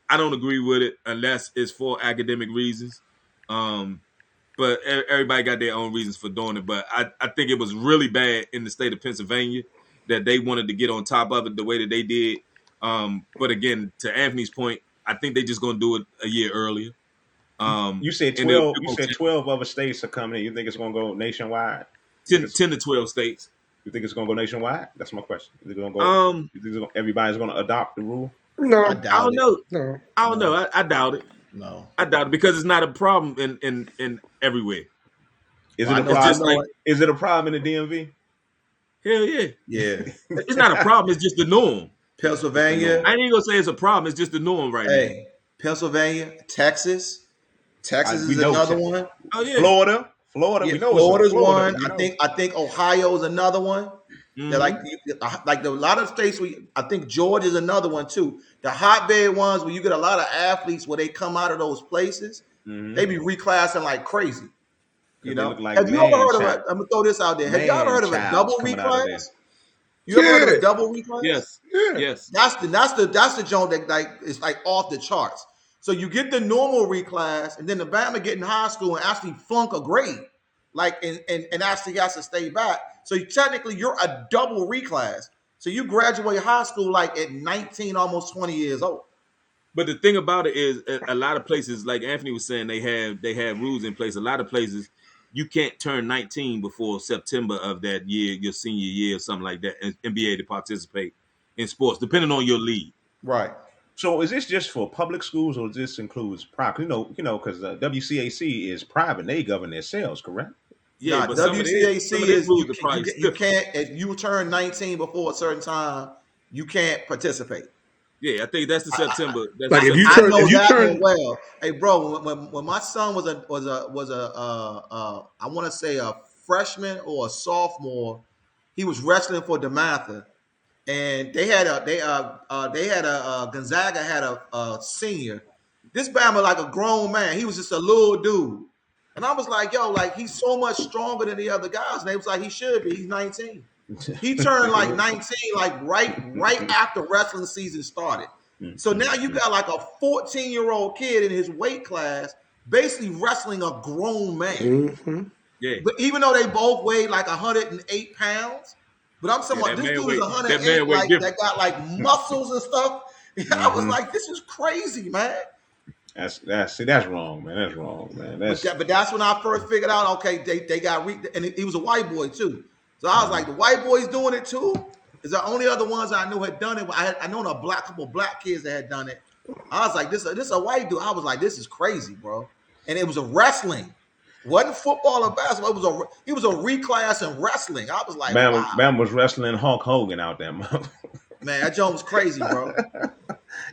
don't agree with it unless it's for academic reasons. but everybody got their own reasons for doing it. But I think it was really bad in the state of Pennsylvania that they wanted to get on top of it the way that they did. But again, to Anthony's point, I think they're just going to do it a year earlier. You said 12. You said 12 other states are coming in. You think it's going to go nationwide? 10 to 12 states. You think it's going to go nationwide? That's my question. Is it going to go? You think everybody's going to adopt the rule? No, I don't know. No, I don't know. I doubt it. No, I doubt it because it's not a problem in everywhere. Is it a problem? Is it a problem in the DMV? Hell yeah. Yeah. It's not a problem. It's just the norm. Pennsylvania. I ain't gonna say it's a problem. It's just the norm right now. Pennsylvania, Texas. Texas is another one. Oh yeah. Florida. Yeah, We know Florida's Florida, one. I think Ohio is another one. Mm-hmm. They're like a lot of states. I think Georgia's another one too. The hotbed ones where you get a lot of athletes where they come out of those places, they be reclassing like crazy. You know, have you ever heard of it? I'm gonna throw this out there. Have y'all ever heard of a double reclass? You ever heard of a double reclass? Yes. Yeah. Yes. That's the joint that like is like off the charts. So you get the normal reclass, and then the Bama get in high school and actually flunk a grade, like and actually has to stay back. So technically you're a double reclass. So you graduate high school like at 19, almost 20 years old. But the thing about it is, a lot of places, like Anthony was saying, they have rules in place. A lot of places, you can't turn 19 before September of that year, your senior year or something like that, and be able to participate in sports, depending on your league. Right. So is this just for public schools, or this includes private? You know, because WCAC is private; they govern themselves, correct? Yeah, nah, but WCAC is you can't, if you turn 19 before a certain time, you can't participate. Yeah, I think that's the September. That's Like the if you September. turn, I know if you that turn, one well. Hey, bro, when my son was a I want to say a freshman or a sophomore, he was wrestling for DeMatha, and Gonzaga had a senior. This Bama like a grown man. He was just a little dude, and I was like, yo, like he's so much stronger than the other guys. And they was like, he should be. He's 19. He turned like 19, like right after wrestling season started. So now you got like a 14-year-old kid in his weight class, basically wrestling a grown man. mm-hmm. Yeah. But even though they both weighed like 108 pounds, but I'm saying this dude is 108, like that got like muscles and stuff. I was like, this is crazy, man. That's wrong, man. That's wrong, man. But that's when I first figured out, okay, they got and he was a white boy too. So I was like, the white boys doing it too? Is the only other ones I knew had done it. I known a couple black kids that had done it. I was like, this a white dude. I was like, this is crazy, bro. And it was a wrestling. Wasn't football or basketball. He was a reclass in wrestling. I was like, wow. Bam was wrestling Hulk Hogan out there, man. Man, that joint was crazy, bro.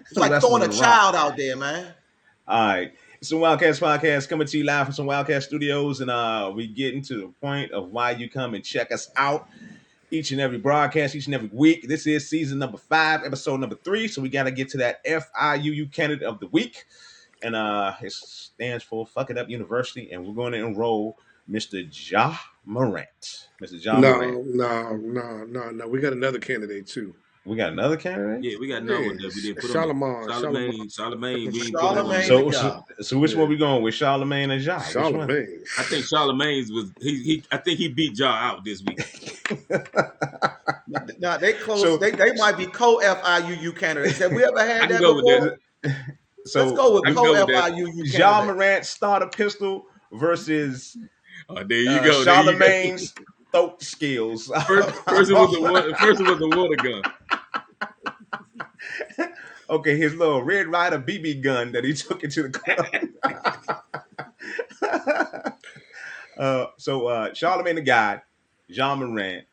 It's like throwing a child out there, man. All right. It's a Wildcats podcast coming to you live from some Wildcat Studios, and we getting to the point of why you come and check us out each and every broadcast, each and every week. This is season number 5, episode number 3, so we got to get to that FIUU candidate of the week, and it stands for Fuck It Up University, and we're going to enroll Mr. Ja Morant. Mr. Ja Morant. No. We got another candidate too. We got another candidate? Yeah, we got another one that we did put Charlemagne. So which one we going with, Charlemagne and Ja? Charlemagne. I think Charlemagne's was I think he beat Ja out this week. Now they close. So, they might be co-FIUU candidates. Have we ever had that go before? So let's go with co-FIUU. Ja Morant starter pistol versus there you go. Charlemagne's throat skills. First it was the water gun. Okay, his little Red Ryder BB gun that he took into the club. So Charlemagne the God, Ja Morant,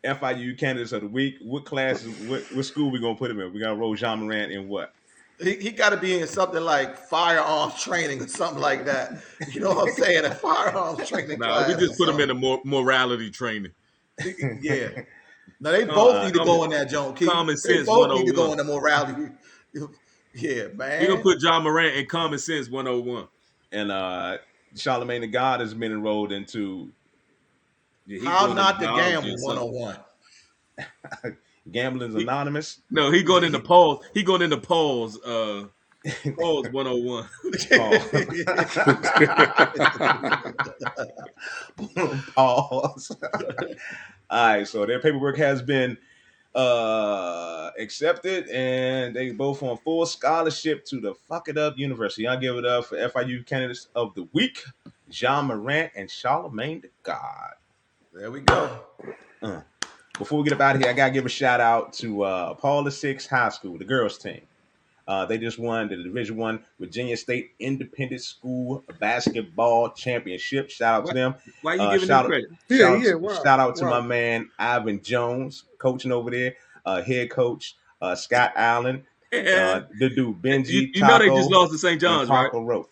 FIU candidates of the week. What class? What school we gonna put him in? We gotta roll Ja Morant in what? He got to be in something like firearms training or something like that. You know what I'm saying? A firearms training class. We just put him in a morality training. Yeah. Now they both need to go in that joint. Common sense. They both need to go in the morality. Yeah, man. We're gonna put Ja Morant in Common Sense 101. And Charlemagne the God has been enrolled into How Not to Gamble 101. Gambling's Anonymous. No, he going into Paul's. He going into Paul's Pause 101. Pause. All right, so their paperwork has been accepted, and they both on full scholarship to the Fuck It Up University. I'll give it up for FIU candidates of the week, John Morant and Charlamagne the God. There we go. Before we get up out of here, I gotta give a shout out to Paula Six High School, the girls team. They just won the Division I Virginia State Independent School Basketball Championship. Shout out to them. Why you giving them credit? Shout out to my man Ivan Jones, coaching over there. Head coach Scott Allen. The dude Benji. You know they just lost to St. John's, right? Right.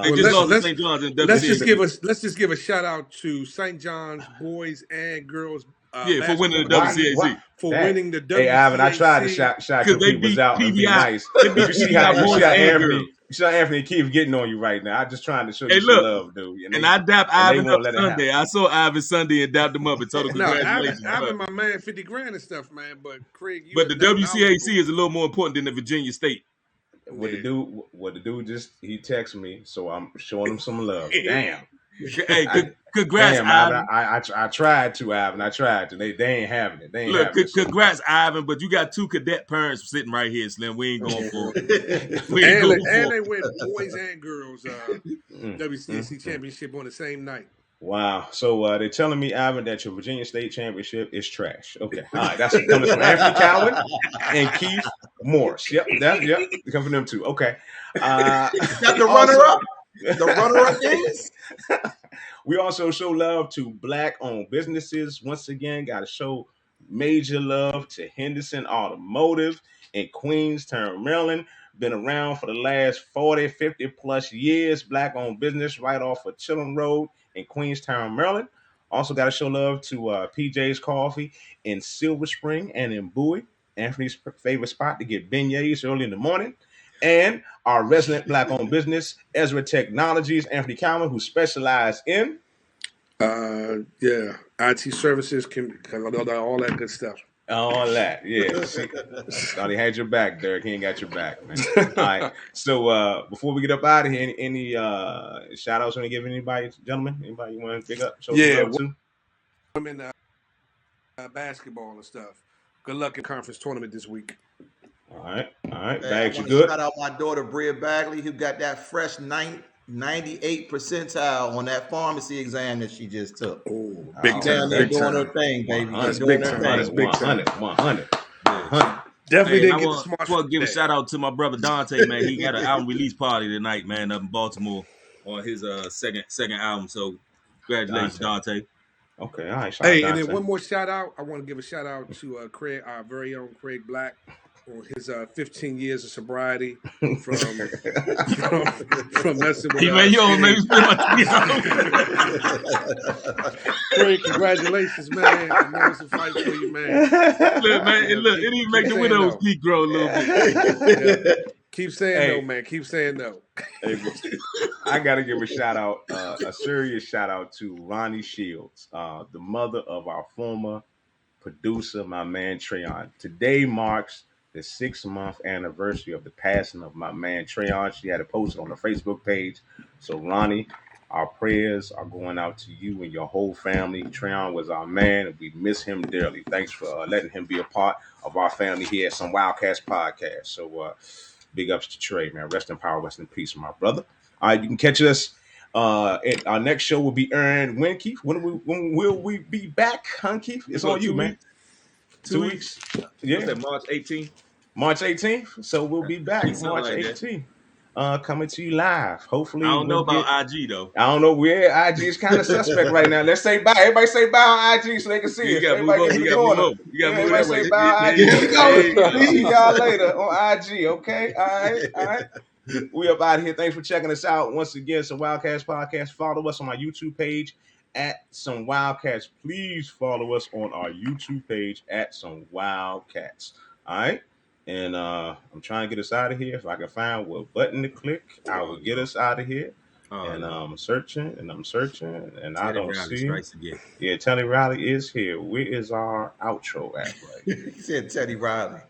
They just lost to St. John's in let's WCAC. just give a shout out to St. John's boys and girls. For winning the WCAC. Winning the WCAC. Hey, Ivan, I tried to shout your peoples out and be nice. You see how Anthony Keith getting on you right now. I'm just trying to show you some love, dude. And I dapped Ivan up Sunday. I saw Ivan Sunday and dapped him up and told him congratulations. Ivan, my man, 50 grand and stuff, man. But Craig, but the WCAC is a little more important than the Virginia State. What the dude just he texted me, so I'm showing him some love. Damn. Hey, congrats, Ivan. I tried to, Ivan. I tried to. They ain't having it. They ain't having it. Congrats, Ivan. But you got two cadet parents sitting right here, Slim. We ain't going for it. And they win boys and girls WCAC championship on the same night. Wow. So they're telling me, Ivan, that your Virginia State championship is trash. Okay. All right. That's coming from Anthony Cowan and Keith Morris. Yep. They're coming from them too. Okay. Got the runner-up. The runner-up is. We also show love to Black-owned businesses. Once again, got to show major love to Henderson Automotive in Queenstown, Maryland. Been around for the last 40, 50 plus years. Black-owned business right off of Chilling Road in Queenstown, Maryland. Also got to show love to PJ's Coffee in Silver Spring and in Bowie, Anthony's favorite spot to get beignets early in the morning. And our resident Black-owned business, Ezra Technologies, Anthony Cowan, who specialize in IT services, all that good stuff. All that, yeah. Thought he had your back, Derek. He ain't got your back, man. All right. So before we get up out of here, any shout outs want to give anybody, gentlemen? Anybody you want to pick up? Show love to? Women basketball and stuff. Good luck in conference tournament this week. All right. Bags, you good? Shout out my daughter, Bria Bagley, who got that fresh 98 percentile on that pharmacy exam that she just took. Oh, big time. They're doing her thing, baby. That's big time. That's big time. 100. Definitely didn't get the smart. I want to give a shout out to my brother Dante, man. He got an album release party tonight, man, up in Baltimore on his second album. So congratulations, Dante. Okay, all right. Hey, and then one more shout out. I want to give a shout out to Craig, our very own Craig Black, on his 15 years of sobriety from messing with man, you don't make me spend my Craig, congratulations, man. I know it's a fight for you, man. Look, man, it even make the widow's peak grow a little bit. Yeah. Keep saying no, man. Keep saying no. Hey, I got to give a shout out, a serious shout out to Ronnie Shields, the mother of our former producer, my man Treyon. Today marks the 6-month anniversary of the passing of my man Treyon. She had it posted on the Facebook page. So Ronnie, our prayers are going out to you and your whole family. Treyon was our man, and we miss him dearly. Thanks for letting him be a part of our family here at Some Wildcats Podcast. So big ups to Trey, man. Rest in power, rest in peace, my brother. All right, you can catch us. Our next show will be airing when, Keith? When will we be back, huh, Keith? It's on you, man. 2 weeks. Yeah. March 18th. March 18th. So we'll be back March 18th. Coming to you live. Hopefully. I don't know about IG though. I don't know. IG is kind of suspect right now. Let's say bye. Everybody say bye on IG so they can see us. Everybody get the corner. Everybody say bye on IG. See y'all later on IG. Okay. All right. We up out of here. Thanks for checking us out. Once again, Some Wildcats Podcast. Follow us on my YouTube page at Some Wildcats. Please follow us on our YouTube page at Some Wildcats. All right. And I'm trying to get us out of here. If I can find what button to click, I will get us out of here. And I'm searching, and I don't see. Yeah, Teddy Riley is here. Where is our outro at? Right? He said Teddy Riley.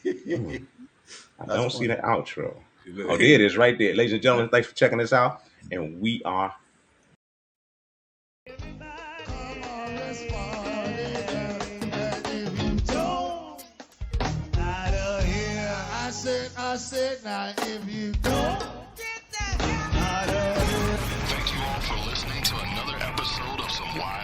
I don't see the outro. Oh, there it is right there. Ladies and gentlemen, thanks for checking us out. And we are I said, now if you don't get that out of here. Thank you all for listening to another episode of Some Wild